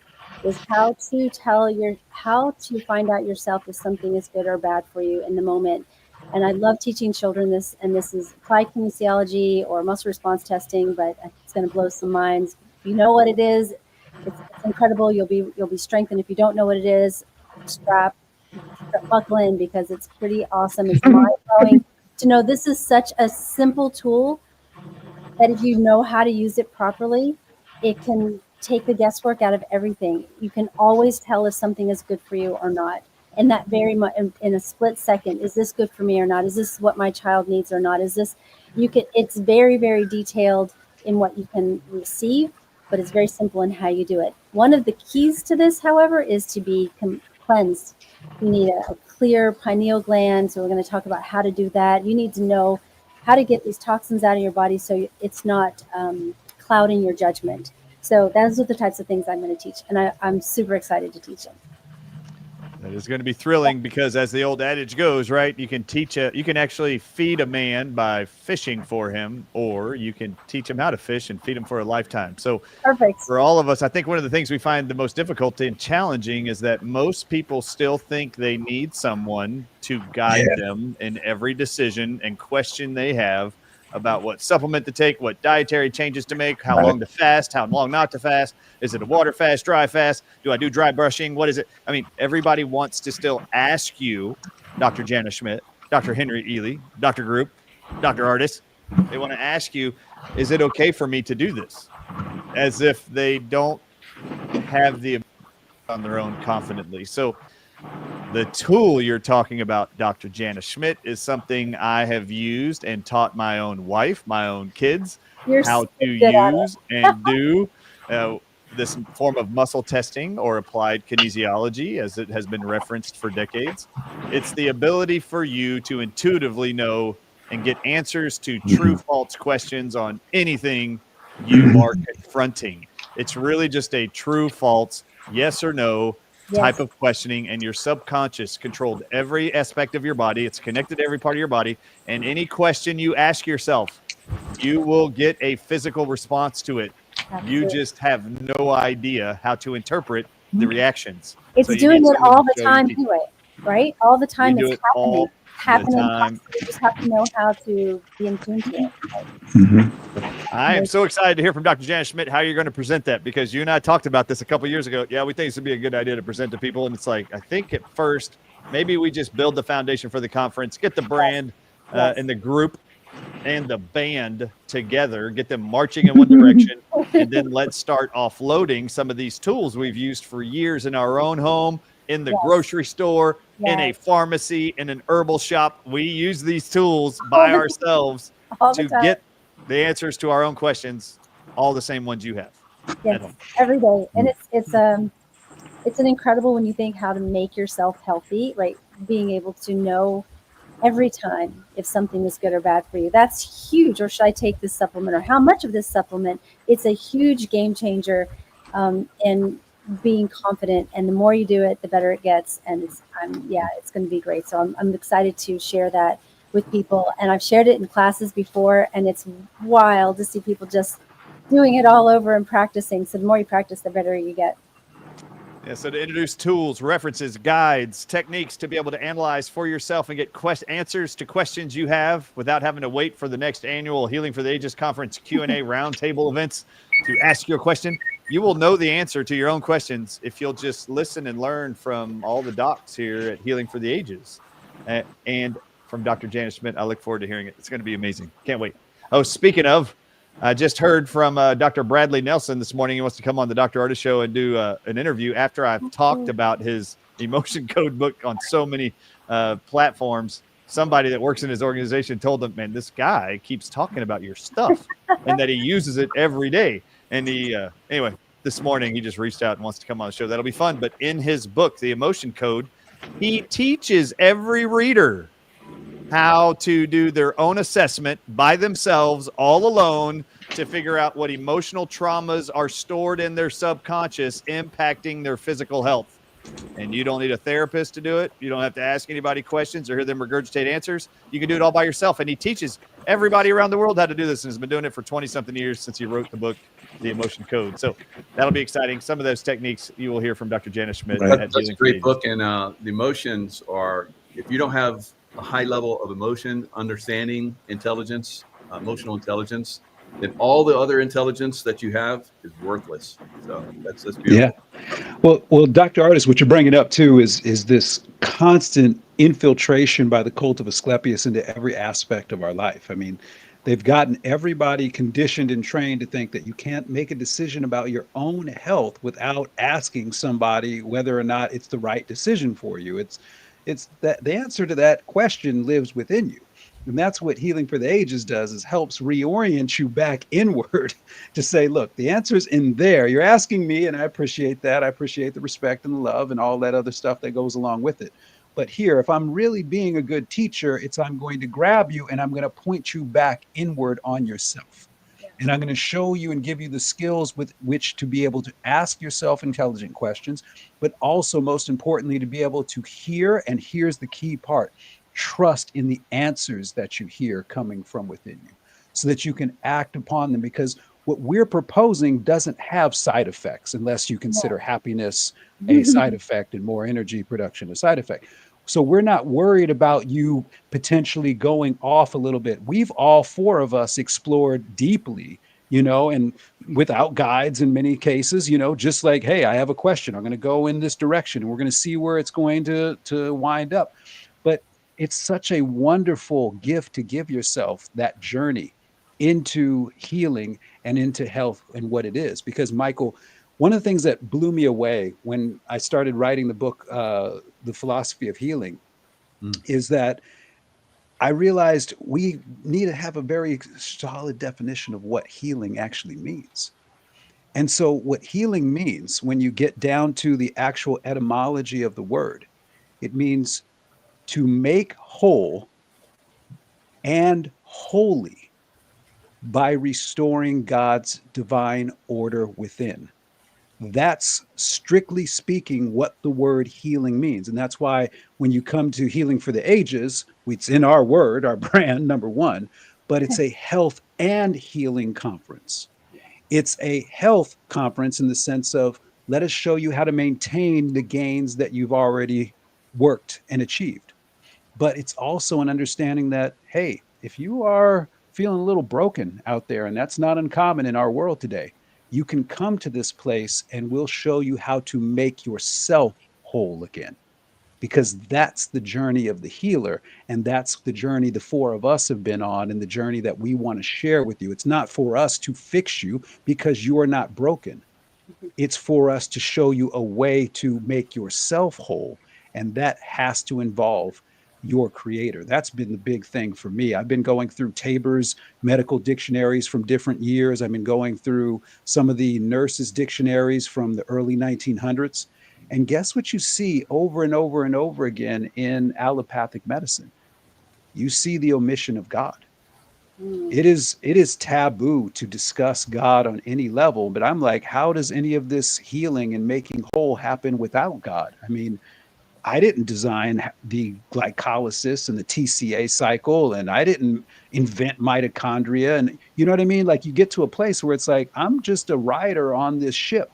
how to find out yourself if something is good or bad for you in the moment. And I love teaching children this, and this is applied kinesiology or muscle response testing, but it's going to blow some minds. If you know what it is, it's incredible. You'll be strengthened. If you don't know what it is, strap buckle in, because it's pretty awesome. It's mind blowing to know this is such a simple tool that if you know how to use it properly, it can take the guesswork out of everything. You can always tell if something is good for you or not. In that very much in a split second, is this good for me or not? Is this what my child needs or not? Is this you can? It's very, very detailed in what you can receive, but it's very simple in how you do it. One of the keys to this, however, is to be cleansed. You need a clear pineal gland, so we're going to talk about how to do that. You need to know how to get these toxins out of your body so it's not clouding your judgment. So those are the types of things I'm going to teach, and I'm super excited to teach them. That is going to be thrilling because, as the old adage goes, right, you can actually feed a man by fishing for him, or you can teach him how to fish and feed him for a lifetime. So Perfect. for all of us, I think one of the things we find the most difficult and challenging is that most people still think they need someone to guide them in every decision and question they have about what supplement to take, what dietary changes to make, how long to fast, how long not to fast. Is it a water fast, dry fast? Do I do dry brushing? What is it? I mean, everybody wants to still ask you, Dr. Jana Schmidt, Dr. Henry Ely, Dr. Group, Dr. Artis. They want to ask you, is it okay for me to do this? As if they don't have the ability on their own confidently. So the tool you're talking about, Dr. Jana Schmidt, is something I have used and taught my own wife, my own kids, You're how so to good at it. use and do. this form of muscle testing or applied kinesiology, as it has been referenced for decades. It's the ability for you to intuitively know and get answers to true false questions on anything you are confronting. It's really just a true false, yes or no type Yes. of questioning, and your subconscious controlled every aspect of your body. It's connected to every part of your body, and any question you ask yourself, you will get a physical response to it. You Absolutely. just have no idea how to interpret the reactions. It's So you doing need it someone all to the show you time people. anyway, right? All the We time do it's it all the happening. time. You just have to know how to be in tune to it. I am so excited to hear from Dr. Janet Schmidt how you're going to present that, because you and I talked about this a couple years ago. Yeah, we think this would be a good idea to present to people. And it's like, I think at first, maybe we just build the foundation for the conference, get the brand Yes. and the group and the band together, get them marching in one direction, and then let's start offloading some of these tools we've used for years in our own home, in the Yes. grocery store, in a Yes. pharmacy, in an herbal shop. We use these tools by ourselves All the to time. get the answers to our own questions, all the same ones you have Yes. at home. Every day. And it's an incredible when you think how to make yourself healthy, right? Being able to know every time if something is good or bad for you. That's huge. Or should I take this supplement, or how much of this supplement? It's a huge game changer in being confident. And the more you do it, the better it gets. And it's going to be great. So I'm excited to share that with people. And I've shared it in classes before, and it's wild to see people just doing it all over and practicing. So the more you practice, the better you get. Yeah, so to introduce tools, references, guides, techniques to be able to analyze for yourself and get answers to questions you have without having to wait for the next annual Healing for the Ages Conference Q&A roundtable events to ask your question. You will know the answer to your own questions if you'll just listen and learn from all the docs here at Healing for the Ages. And from Dr. Janet Schmidt, I look forward to hearing it. It's going to be amazing. Can't wait. Oh, speaking of, I just heard from Dr. Bradley Nelson this morning. He wants to come on the Dr. Artist Show and do an interview after I've talked about his emotion code book on so many platforms. Somebody that works in his organization told him, man, this guy keeps talking about your stuff and that he uses it every day. And anyway, this morning he just reached out and wants to come on the show. That'll be fun. But in his book, The Emotion Code, he teaches every reader how to do their own assessment by themselves, all alone, to figure out what emotional traumas are stored in their subconscious impacting their physical health. And you don't need a therapist to do it. You don't have to ask anybody questions or hear them regurgitate answers. You can do it all by yourself. And he teaches everybody around the world how to do this, and has been doing it for 20-something years since he wrote the book, The Emotion Code. So that'll be exciting. Some of those techniques you will hear from Dr. Janet Schmidt. Right. That's a great book. And the emotions are, if you don't have a high level of emotion, understanding, intelligence, emotional intelligence, then all the other intelligence that you have is worthless. So that's beautiful. Yeah. Well, Dr. Artist, what you're bringing up too is this constant infiltration by the cult of Asclepius into every aspect of our life. I mean, they've gotten everybody conditioned and trained to think that you can't make a decision about your own health without asking somebody whether or not it's the right decision for you. It's that the answer to that question lives within you. And that's what Healing for the Ages does, is helps reorient you back inward to say, look, the answer's in there. You're asking me, and I appreciate that. I appreciate the respect and the love and all that other stuff that goes along with it. But here, if I'm really being a good teacher, I'm going to grab you and I'm going to point you back inward on yourself. And I'm going to show you and give you the skills with which to be able to ask yourself intelligent questions, but also, most importantly, to be able to hear. And here's the key part: trust in the answers that you hear coming from within you, so that you can act upon them. Because what we're proposing doesn't have side effects, unless you consider happiness a side effect and more energy production a side effect. So we're not worried about you potentially going off a little bit. We've all four of us explored deeply, and without guides in many cases, just like, hey, I have a question. I'm going to go in this direction and we're going to see where it's going to wind up. But it's such a wonderful gift to give yourself that journey into healing and into health and what it is. Because, Michael, one of the things that blew me away when I started writing the book, The Philosophy of Healing, is that I realized we need to have a very solid definition of what healing actually means. And so, what healing means, when you get down to the actual etymology of the word, it means to make whole and holy by restoring God's divine order within. That's strictly speaking what the word healing means. And that's why when you come to Healing for the Ages, it's in our word, our brand, number one, but it's a health and healing conference. It's a health conference in the sense of, let us show you how to maintain the gains that you've already worked and achieved. But it's also an understanding that, hey, if you are feeling a little broken out there, and that's not uncommon in our world today, you can come to this place and we'll show you how to make yourself whole again. Because that's the journey of the healer. And that's the journey the four of us have been on, and the journey that we want to share with you. It's not for us to fix you because you are not broken. It's for us to show you a way to make yourself whole. And that has to involve your creator. That's been the big thing for me. I've been going through Tabor's medical dictionaries from different years. I've been going through some of the nurses' dictionaries from the early 1900s. And guess what you see over and over and over again in allopathic medicine? You see the omission of God. It is taboo to discuss God on any level, but I'm like, how does any of this healing and making whole happen without God? I mean, I didn't design the glycolysis and the TCA cycle, and I didn't invent mitochondria. And you know what I mean? Like, you get to a place where it's like, I'm just a rider on this ship,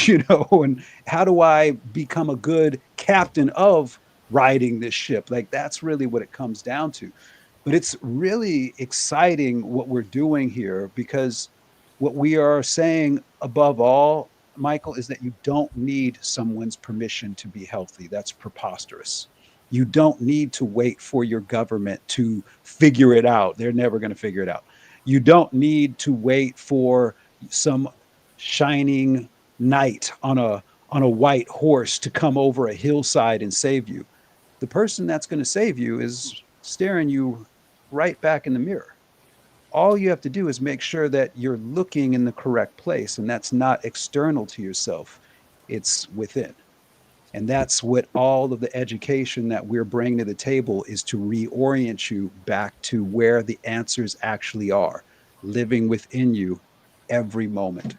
and how do I become a good captain of riding this ship? Like, that's really what it comes down to. But it's really exciting what we're doing here, because what we are saying above all, Michael, is that you don't need someone's permission to be healthy. That's preposterous. You don't need to wait for your government to figure it out. They're never going to figure it out. You don't need to wait for some shining knight on a white horse to come over a hillside and save you. The person that's going to save you is staring you right back in the mirror. All you have to do is make sure that you're looking in the correct place, and that's not external to yourself, it's within. And that's what all of the education that we're bringing to the table is, to reorient you back to where the answers actually are, living within you every moment.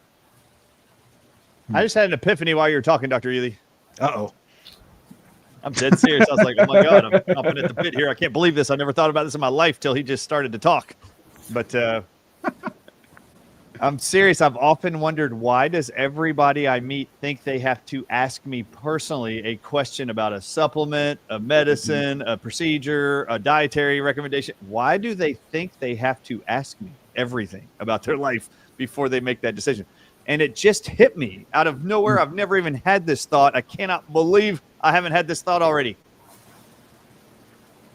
I just had an epiphany while you were talking, Dr. Ely. Uh-oh. I'm dead serious. I was like, oh my God, I'm chomping at the bit here. I can't believe this. I never thought about this in my life till he just started to talk. But I'm serious. I've often wondered, why does everybody I meet think they have to ask me personally a question about a supplement, a medicine, a procedure, a dietary recommendation? Why do they think they have to ask me everything about their life before they make that decision? And it just hit me out of nowhere. I've never even had this thought. I cannot believe I haven't had this thought already.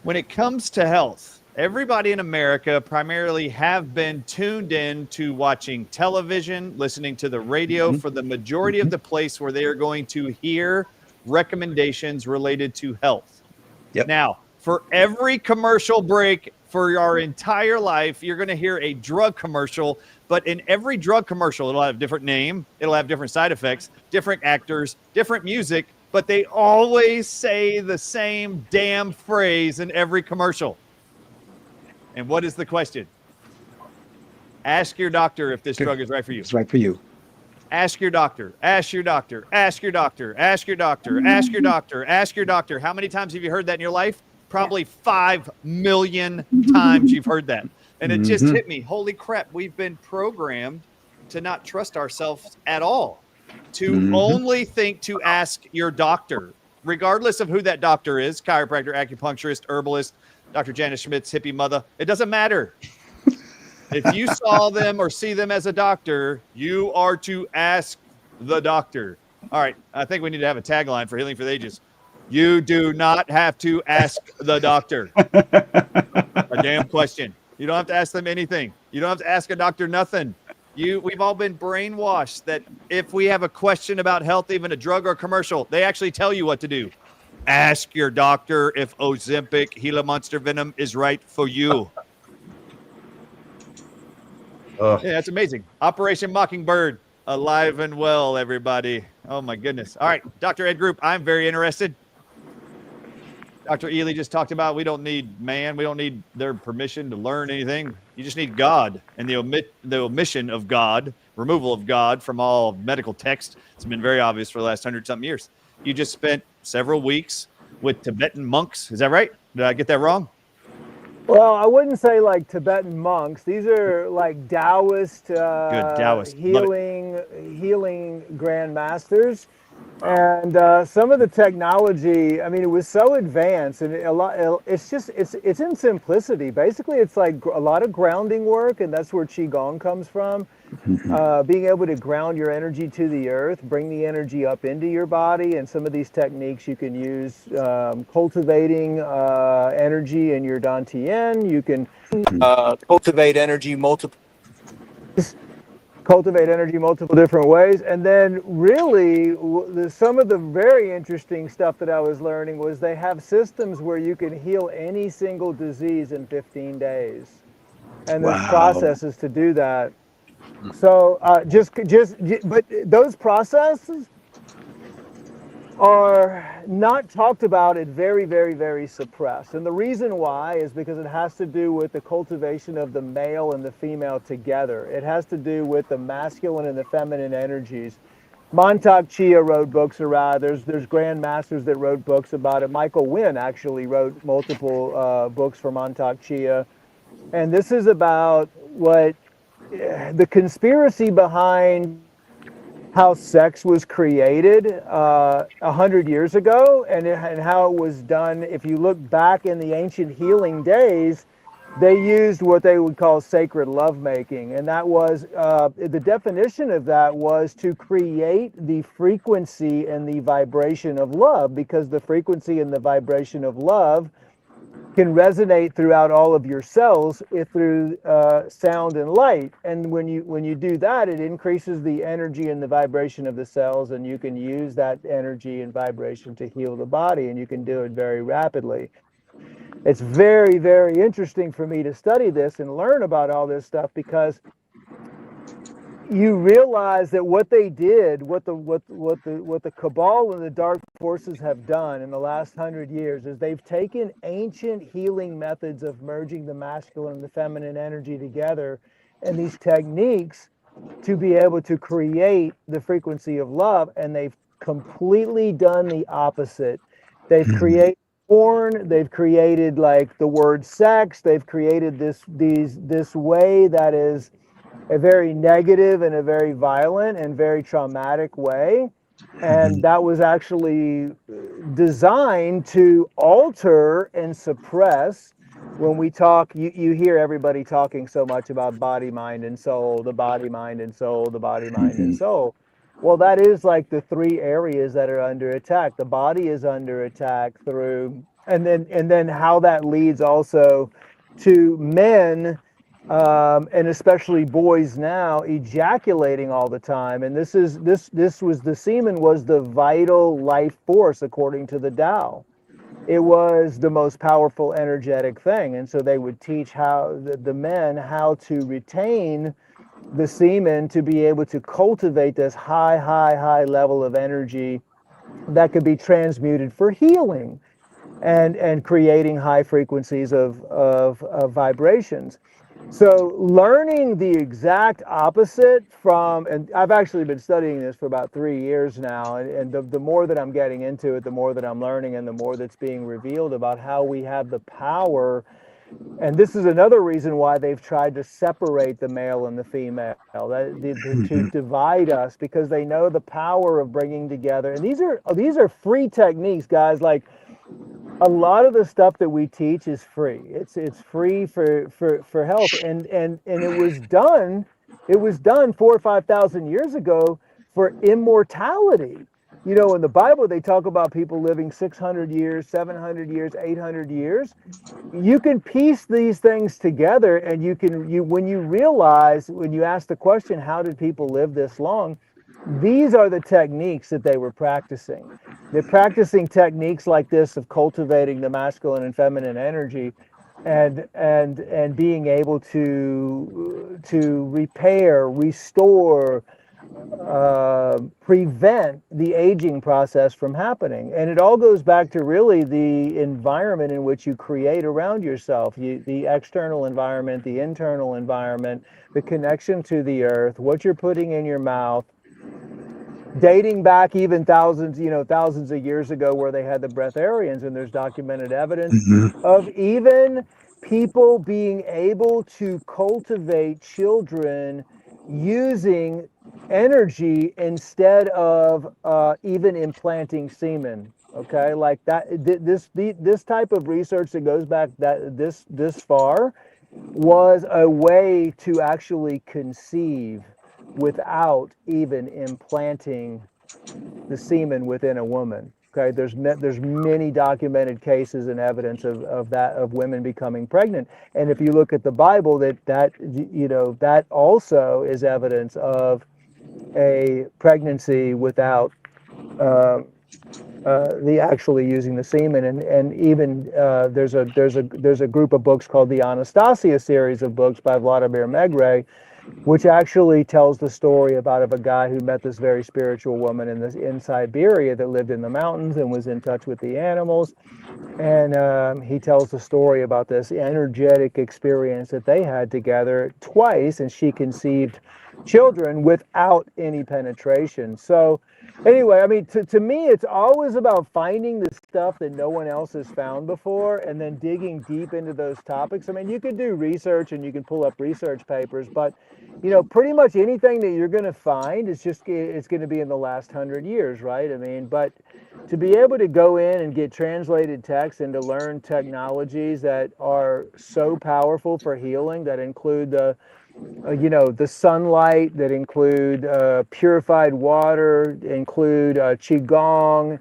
When it comes to health, everybody in America primarily have been tuned in to watching television, listening to the radio for the majority of the place where they are going to hear recommendations related to health. Yep. Now, for every commercial break for our entire life, you're going to hear a drug commercial, but in every drug commercial, it'll have a different name, it'll have different side effects, different actors, different music, but they always say the same damn phrase in every commercial. And what is the question? Ask your doctor if this drug is right for you. It's right for you. Ask your doctor. Ask your doctor. Ask your doctor. Ask your doctor. Ask your doctor. Ask your doctor. How many times have you heard that in your life? Probably 5 million times you've heard that. And it just hit me. Holy crap. We've been programmed to not trust ourselves at all, to only think to ask your doctor, regardless of who that doctor is, chiropractor, acupuncturist, herbalist, Dr. Janice Schmidt's hippie mother. It doesn't matter. If you saw them or see them as a doctor, you are to ask the doctor. All right. I think we need to have a tagline for Healing for the Ages. You do not have to ask the doctor a damn question. You don't have to ask them anything. You don't have to ask a doctor nothing. We've all been brainwashed that if we have a question about health, even a drug or a commercial, they actually tell you what to do. Ask your doctor if Ozempic Gila Monster Venom is right for you. Yeah, that's amazing. Operation Mockingbird. Alive and well, everybody. Oh my goodness. All right, Dr. Ed Group, I'm very interested. Dr. Ely just talked about we don't need man, we don't need their permission to learn anything. You just need God and the omission of God, removal of God from all medical text. It's been very obvious for the last 100-something years. You just spent several weeks with Tibetan monks. Is that right? Did I get that wrong? Well, I wouldn't say like Tibetan monks. These are like Taoist, Good, Taoist. Love it. healing grandmasters. And some of the technology, I mean, it was so advanced, and it's in simplicity. Basically, it's like a lot of grounding work, and that's where qigong comes from. Being able to ground your energy to the earth, bring the energy up into your body, and some of these techniques you can use cultivating energy in your dantian. You can cultivate energy multiple different ways. And then really some of the very interesting stuff that I was learning was they have systems where you can heal any single disease in 15 days, and there's processes to do that. So but those processes are not talked about. It very, very, very suppressed. And the reason why is because it has to do with the cultivation of the male and the female together. It has to do with the masculine and the feminine energies. Montauk Chia wrote books around. There's grandmasters that wrote books about it. Michael Wynn actually wrote multiple books for Montauk Chia. And this is about what the conspiracy behind how sex was created 100 years ago, and how it was done. If you look back in the ancient healing days, they used what they would call sacred lovemaking, and that was the definition of that was to create the frequency and the vibration of love, because the frequency and the vibration of love can resonate throughout all of your cells through sound and light. And when you do that, it increases the energy and the vibration of the cells, and you can use that energy and vibration to heal the body, and you can do it very rapidly. It's very, very interesting for me to study this and learn about all this stuff, because you realize that what they did, what the cabal and the dark forces have done in the last 100 years, is they've taken ancient healing methods of merging the masculine and the feminine energy together, and these techniques to be able to create the frequency of love, and they've completely done the opposite. They've created porn, they've created like the word sex, they've created this way that is a very negative and a very violent and very traumatic way. And that was actually designed to alter and suppress. When we talk, you hear everybody talking so much about body, mind, and soul, the body, mind, and soul, the body, mind, and soul. Well, that is like the three areas that are under attack. The body is under attack through, and then how that leads also to men, and especially boys now, ejaculating all the time. And this was the semen was the vital life force according to the Tao. It was the most powerful energetic thing, and so they would teach how the men how to retain the semen to be able to cultivate this high level of energy that could be transmuted for healing and creating high frequencies of vibrations. So learning the exact opposite from, and I've actually been studying this for about 3 years now, and the more that I'm getting into it, the more that I'm learning, and the more that's being revealed about how we have the power. And this is another reason why they've tried to separate the male and the female, to divide us, because they know the power of bringing together. And these are free techniques, guys. Like, a lot of the stuff that we teach is free. It's free for health, and it was done 4,000 or 5,000 years ago for immortality. You know, in the Bible they talk about people living 600 years, 700 years, 800 years. You can piece these things together, and when you realize, when you ask the question, how did people live this long? These are the techniques that they were practicing. They're practicing techniques like this of cultivating the masculine and feminine energy, and being able to repair, restore, prevent the aging process from happening. And it all goes back to really the environment in which you create around yourself, the external environment, the internal environment, the connection to the earth, what you're putting in your mouth, dating back even thousands of years ago, where they had the breatharians, and there's documented evidence of even people being able to cultivate children using energy instead of even implanting semen. Okay, like that. This type of research that goes back this far was a way to actually conceive without even implanting the semen within a woman. Okay, there's many documented cases and evidence of women becoming pregnant. And if you look at the Bible, that also is evidence of a pregnancy without the actually using the semen. And even there's a group of books called the Anastasia series of books by Vladimir Megre, which actually tells the story of a guy who met this very spiritual woman in Siberia that lived in the mountains and was in touch with the animals. And he tells the story about this energetic experience that they had together twice, and she conceived children without any penetration. So anyway, I mean, to me, it's always about finding the stuff that no one else has found before and then digging deep into those topics. I mean, you can do research and you can pull up research papers, but pretty much anything that you're going to find it's going to be in the last 100 years, right? I mean, but to be able to go in and get translated text and to learn technologies that are so powerful for healing, that include the sunlight, that include purified water, include qigong,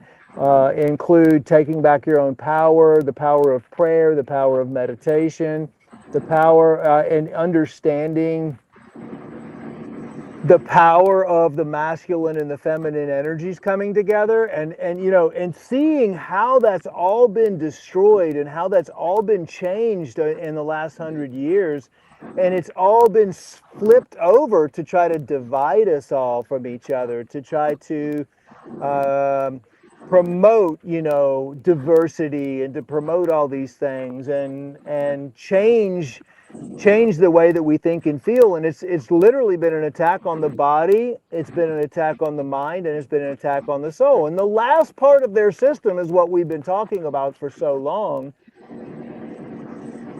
include taking back your own power, the power of prayer, the power of meditation, the power and understanding the power of the masculine and the feminine energies coming together, and seeing how that's all been destroyed and how that's all been changed in the last 100 years, and it's all been flipped over to try to divide us all from each other, to try to promote diversity, and to promote all these things, and change the way that we think and feel. And it's literally been an attack on the body, it's been an attack on the mind, and it's been an attack on the soul. And the last part of their system is what we've been talking about for so long.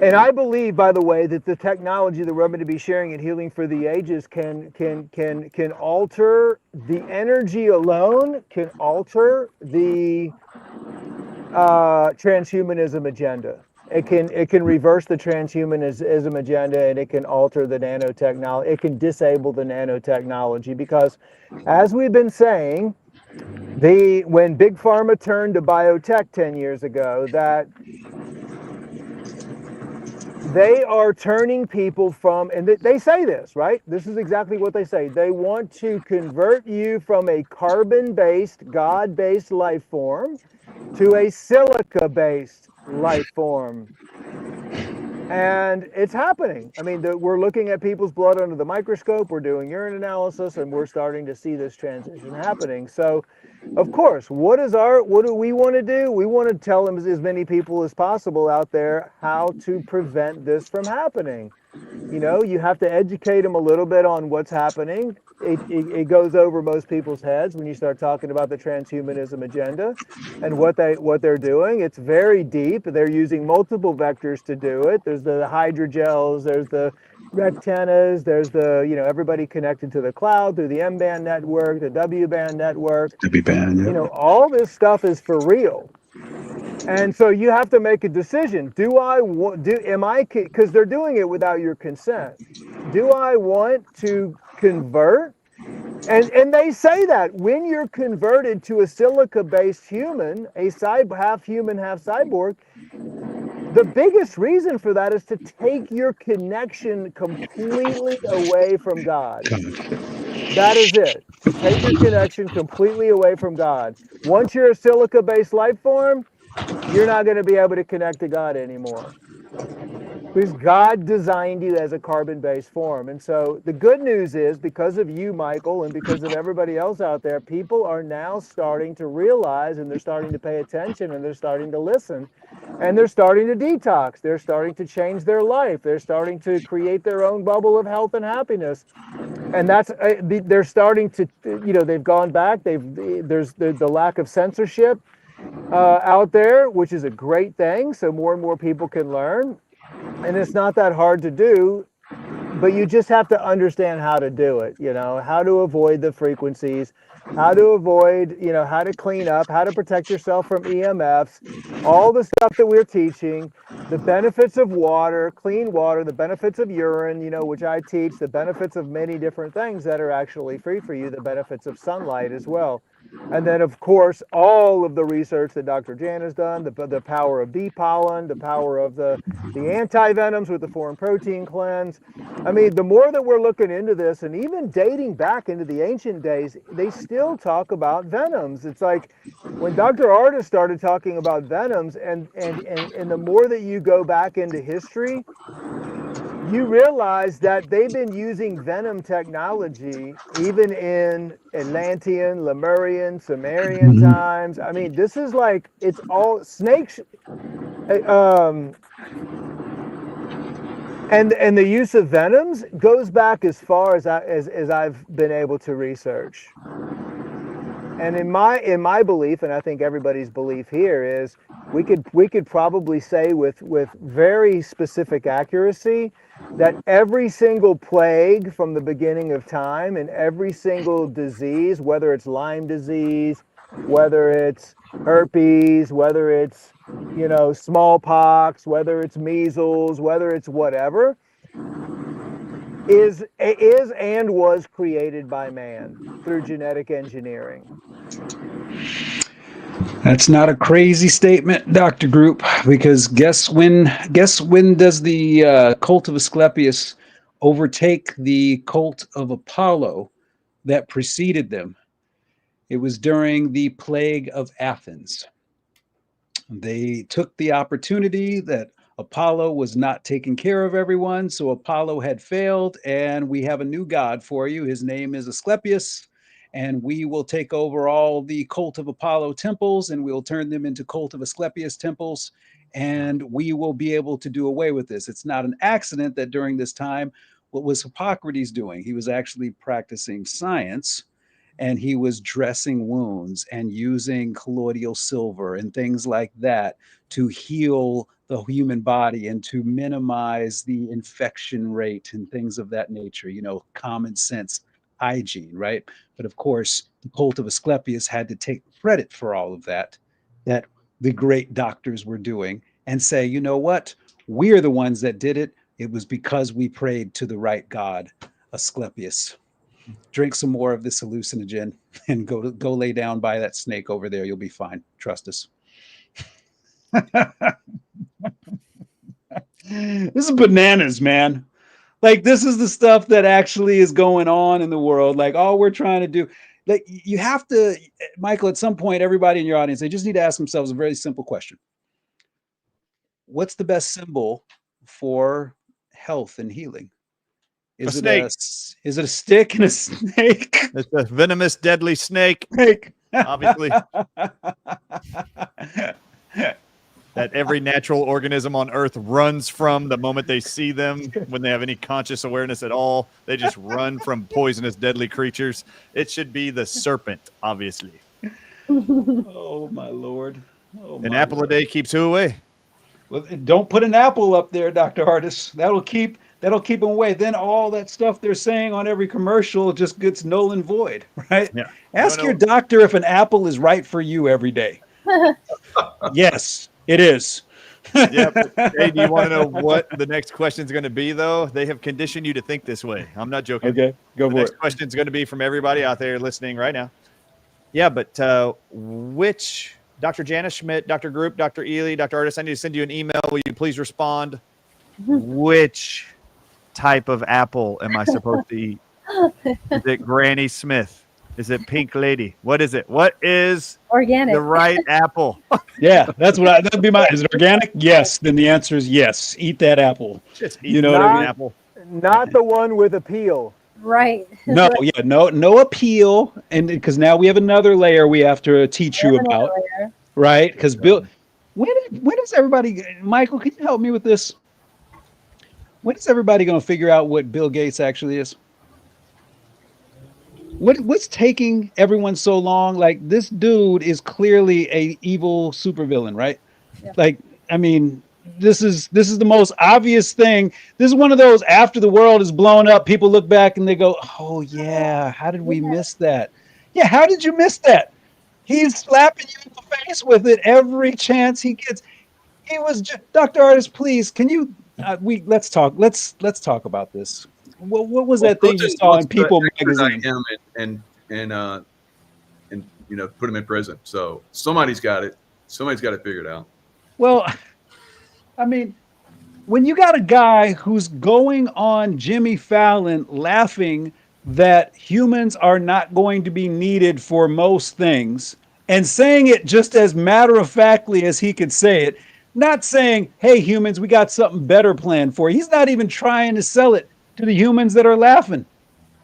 And I believe, by the way, that the technology that we're going to be sharing at Healing for the Ages can alter the energy alone, can alter the transhumanism agenda. It can reverse the transhumanism agenda, and it can alter the nanotechnology. It can disable the nanotechnology, because, as we've been saying, when Big Pharma turned to biotech 10 years ago, that they are turning people from, and they say this, right? This is exactly what they say. They want to convert you from a carbon-based, God-based life form to a silica-based life form. And it's happening. I mean, we're looking at people's blood under the microscope, we're doing urine analysis, and we're starting to see this transition happening. So, of course, what do we want to do? We want to tell them, as many people as possible out there, how to prevent this from happening. You have to educate them a little bit on what's happening. It goes over most people's heads when you start talking about the transhumanism agenda and what they're doing. It's very deep. They're using multiple vectors to do it. There's the hydrogels, there's the rectennas, there's everybody connected to the cloud through the M-band network, the W-band network. W-band, yeah. All this stuff is for real. And so you have to make a decision. Because they're doing it without your consent. Do I want to convert? And they say that when you're converted to a silica-based human, half human, half cyborg, the biggest reason for that is to take your connection completely away from God. That is it. To take your connection completely away from God. Once you're a silica-based life form, you're not going to be able to connect to God anymore. Because God designed you as a carbon-based form. And so the good news is, because of you, Michael, and because of everybody else out there, people are now starting to realize, and they're starting to pay attention, and they're starting to listen, and they're starting to detox. They're starting to change their life. They're starting to create their own bubble of health and happiness. And that's they're starting to, they've gone back. There's the lack of censorship out there, which is a great thing. So more and more people can learn. And it's not that hard to do, but you just have to understand how to do it, how to avoid the frequencies, how to avoid, how to clean up, how to protect yourself from EMFs, all the stuff that we're teaching, the benefits of water, clean water, the benefits of urine, which I teach, the benefits of many different things that are actually free for you, the benefits of sunlight as well. And then, of course, all of the research that Dr. Jan has done, the power of bee pollen, the power of the anti-venoms with the foreign protein cleanse. I mean, the more that we're looking into this, and even dating back into the ancient days, they still talk about venoms. It's like when Dr. Artis started talking about venoms, and the more that you go back into history, you realize that they've been using venom technology even in Atlantean, Lemurian, Sumerian times. I mean, this is like, it's all snakes. And the use of venoms goes back as far as I've been able to research. And in my belief, and I think everybody's belief here, is we could probably say with very specific accuracy that every single plague from the beginning of time, and every single disease, whether it's Lyme disease, whether it's herpes, whether it's smallpox, whether it's measles, whether it's whatever, is and was created by man through genetic engineering. That's not a crazy statement, Dr. Group, because guess when does the cult of Asclepius overtake the cult of Apollo that preceded them? It was during the plague of Athens. They took the opportunity that Apollo was not taking care of everyone, so Apollo had failed, and we have a new god for you. His name is Asclepius, and we will take over all the cult of Apollo temples, and we'll turn them into cult of Asclepius temples, and we will be able to do away with this. It's not an accident that during this time, what was Hippocrates doing? He was actually practicing science, and he was dressing wounds and using colloidal silver and things like that to heal the human body and to minimize the infection rate and things of that nature, common sense hygiene, right? But of course, the cult of Asclepius had to take credit for all of that the great doctors were doing and say, you know what? We're the ones that did it. It was because we prayed to the right God, Asclepius. Drink some more of this hallucinogen and go lay down by that snake over there. You'll be fine. Trust us. This is bananas, man. Like, this is the stuff that actually is going on in the world. Like, all we're trying to do, like, you have to, Michael, at some point, everybody in your audience, they just need to ask themselves a very simple question. What's the best symbol for health and healing? Is it a stick and a snake? It's a venomous, deadly snake. Obviously. That every natural organism on Earth runs from the moment they see them. When they have any conscious awareness at all, they just run from poisonous, deadly creatures. It should be the serpent, obviously. Oh, my Lord. An apple a day keeps who away? Well, don't put an apple up there, Dr. Artis. That'll keep them away. Then all that stuff they're saying on every commercial just gets null and void, right? Yeah. Ask your doctor if an apple is right for you every day. Yes, it is. Yeah. Hey, do you want to know what the next question is going to be, though? They have conditioned you to think this way. I'm not joking. Okay, go for it. The next question is going to be from everybody out there listening right now. Yeah, but which Dr. Janice Schmidt, Dr. Group, Dr. Ely, Dr. Artis, I need to send you an email. Will you please respond? Which type of apple am I supposed to eat? Is it Granny Smith? Is it Pink Lady? What is it? What is Organic. the right apple? Yeah, that'd be is it organic? Yes. Then the answer is yes. Eat that apple. Just eat You know the what I fucking mean? apple. Not the one with a peel. Right. No, yeah, no appeal, and because now we have another layer we have to teach you about, Layer. right? Because Bill, when is everybody? Michael, can you help me with this? When is everybody going to figure out what Bill Gates actually is? What's taking everyone so long? Like this dude is clearly a evil supervillain, right? Yeah. Like, I mean, this is the most obvious thing. This is one of those after the world is blown up, people look back and they go, "Oh yeah, how did we miss that?" Yeah, how did you miss that? He's slapping you in the face with it every chance he gets. He was just, Dr. Artist, please, can you let's talk. Let's talk about this. What was Well, that thing you Putin saw wants in to People extradite magazine? him and put him in prison. So somebody's got it. Somebody's got it figured out. Well, I mean, when you got a guy who's going on Jimmy Fallon laughing that humans are not going to be needed for most things and saying it just as matter of factly as he could say it, not saying, "Hey humans, we got something better planned for you." He's not even trying to sell it to the humans that are laughing.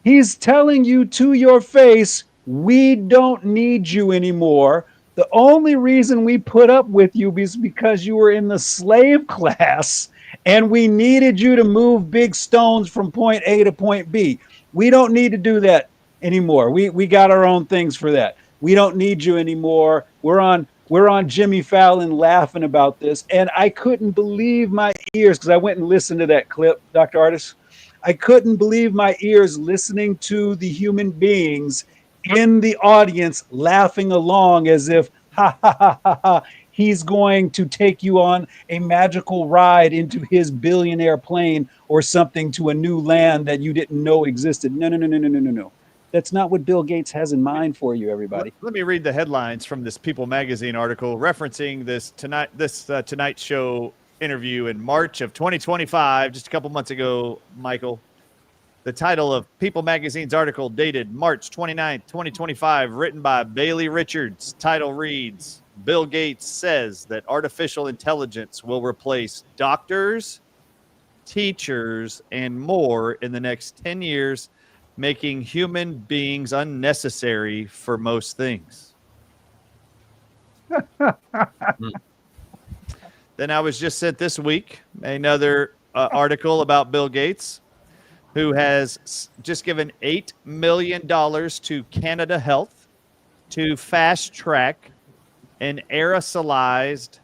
He's telling you to your face, we don't need you anymore. The only reason we put up with you is because you were in the slave class and we needed you to move big stones from point A to point B. We don't need to do that anymore. We got our own things for that. We don't need you anymore. We're on Jimmy Fallon laughing about this. And I couldn't believe my ears because I went and listened to that clip, Dr. Artis. I couldn't believe my ears listening to the human beings in the audience laughing along as if, ha ha ha ha ha, he's going to take you on a magical ride into his billionaire plane or something to a new land that you didn't know existed. No, no, no, no, no, no, no, no. That's not what Bill Gates has in mind for you, everybody. Let me read the headlines from this People magazine article referencing this Tonight Show interview in March of 2025, just a couple months ago, Michael. The title of People magazine's article dated March 29th, 2025, written by Bailey Richards. Title reads, Bill Gates says that artificial intelligence will replace doctors, teachers, and more in the next 10 years, making human beings unnecessary for most things. Then I was just sent this week another article about Bill Gates, who has just given $8 million to Canada Health to fast track an aerosolized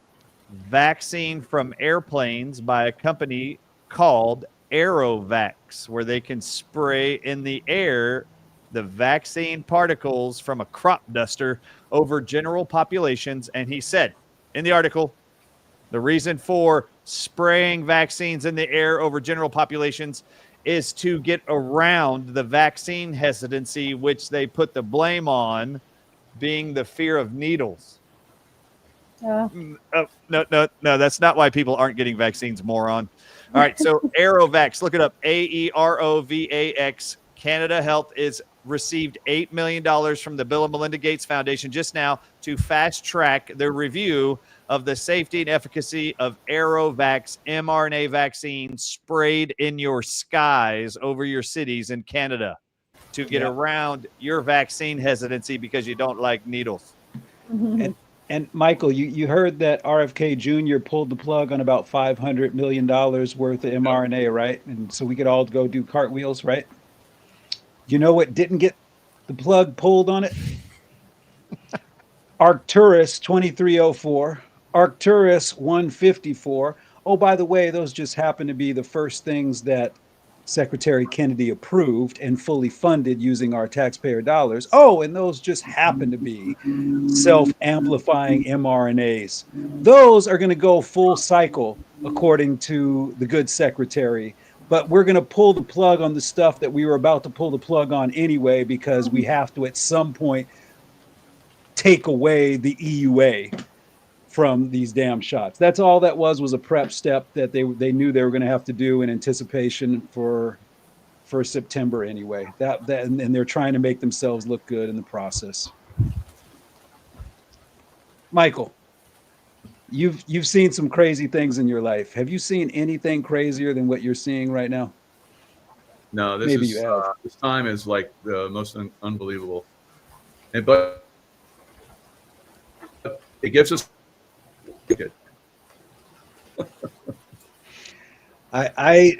vaccine from airplanes by a company called Aerovax, where they can spray in the air the vaccine particles from a crop duster over general populations. And he said in the article, the reason for spraying vaccines in the air over general populations is to get around the vaccine hesitancy, which they put the blame on being the fear of needles. No, that's not why people aren't getting vaccines, moron. All right, so Aerovax, look it up, AEROVAX. Canada Health is received $8 million from the Bill and Melinda Gates Foundation just now to fast track their review of the safety and efficacy of Aerovax mRNA vaccine sprayed in your skies over your cities in Canada to get around your vaccine hesitancy because you don't like needles. And Michael, you heard that RFK Jr. pulled the plug on about $500 million worth of mRNA, right? And so we could all go do cartwheels, right? You know what didn't get the plug pulled on it? Arcturus 2304, Arcturus 154. Oh, by the way, those just happen to be the first things that Secretary Kennedy approved and fully funded using our taxpayer dollars. Oh, and those just happen to be self-amplifying mRNAs. Those are going to go full cycle, according to the good secretary. But we're going to pull the plug on the stuff that we were about to pull the plug on anyway, because we have to at some point take away the EUA from these damn shots. That's all that was a prep step that they knew they were going to have to do in anticipation for for September anyway. And they're trying to make themselves look good in the process. Michael, you've seen some crazy things in your life. Have you seen anything crazier than what you're seeing right now? No, Maybe you have. this time is like the most unbelievable, but it gives us. I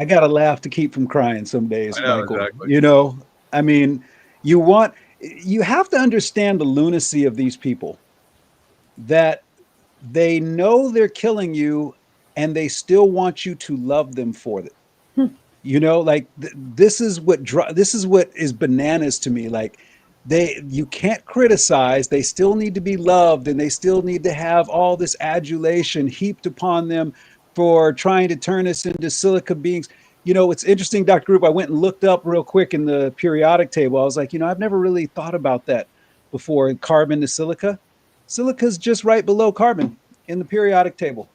gotta laugh to keep from crying some days, I know, Michael. exactly. You know, I mean, you have to understand the lunacy of these people, that they know they're killing you and they still want you to love them for it. You know, like this is what is bananas to me. Like you can't criticize, they still need to be loved, and they still need to have all this adulation heaped upon them for trying to turn us into silica beings. You know, it's interesting, Dr. Group. I went and looked up real quick in the periodic table. I was like, I've never really thought about that before. Carbon to silica. Silica's just right below carbon in the periodic table.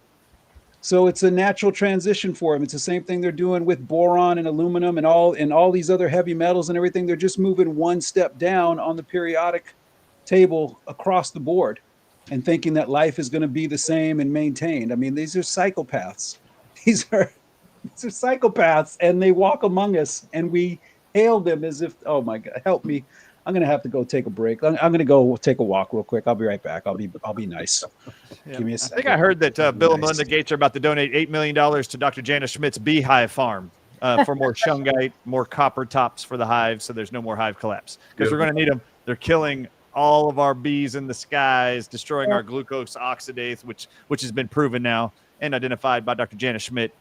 So it's a natural transition for them. It's the same thing they're doing with boron and aluminum and all these other heavy metals and everything. They're just moving one step down on the periodic table across the board and thinking that life is going to be the same and maintained. I mean, these are psychopaths. These are psychopaths, and they walk among us, and we hail them as if, oh my God, help me. I'm gonna have to go take a break. I'm gonna go take a walk real quick. I'll be right back. I'll be nice. Yeah. Give me a I second. think I heard that Bill and Nice. Melinda Gates are about to donate $8 million to Dr. Jana Schmidt's beehive farm for more shungite, more copper tops for the hives, so there's no more hive collapse. Because we're going to need them. They're killing all of our bees in the skies, destroying our glucose oxidase, which has been proven now and identified by Dr. Jana Schmidt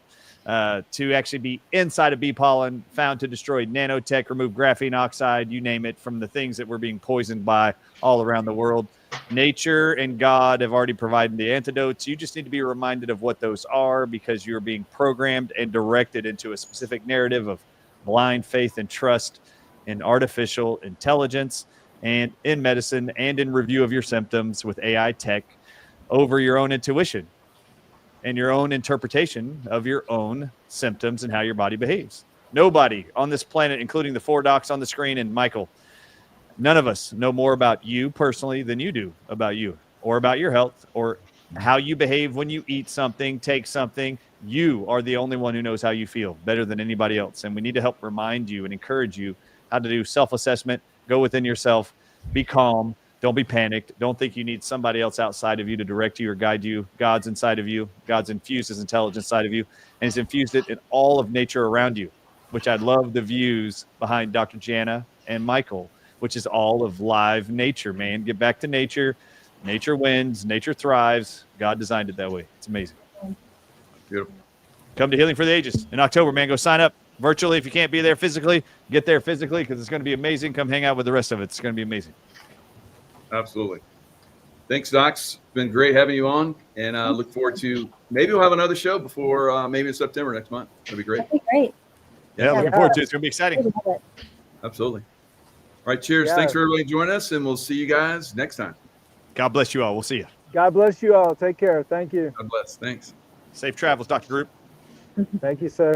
to actually be inside of bee pollen, found to destroy nanotech, remove graphene oxide, you name it, from the things that we're being poisoned by all around the world. Nature and God have already provided the antidotes. You just need to be reminded of what those are, because you're being programmed and directed into a specific narrative of blind faith and trust in artificial intelligence and in medicine and in review of your symptoms with AI tech over your own intuition and your own interpretation of your own symptoms and how your body behaves. Nobody on this planet, including the 4 docs on the screen and Michael, none of us know more about you personally than you do about you, or about your health, or how you behave when you eat something, take something. You are the only one who knows how you feel better than anybody else. And we need to help remind you and encourage you how to do self-assessment, go within yourself, be calm, don't be panicked. Don't think you need somebody else outside of you to direct you or guide you. God's inside of you. God's infused his intelligence inside of you, and he's infused it in all of nature around you, which I love the views behind Dr. Jana and Michael, which is all of live nature, man. Get back to nature. Nature wins. Nature thrives. God designed it that way. It's amazing. Beautiful. Come to Healing for the Ages in October, man. Go sign up virtually. If you can't be there physically, get there physically, because it's going to be amazing. Come hang out with the rest of it. It's going to be amazing. Absolutely. Thanks, Docs. Been great having you on, and look forward to maybe we'll have another show before maybe in September next month. That'd be great. That'd be great. Yeah, looking forward to it. It's going to be exciting. Absolutely. All right, cheers. Yeah. Thanks for everybody joining us, and we'll see you guys next time. God bless you all. We'll see you. God bless you all. Take care. Thank you. God bless. Thanks. Safe travels, Dr. Group. Thank you, sir.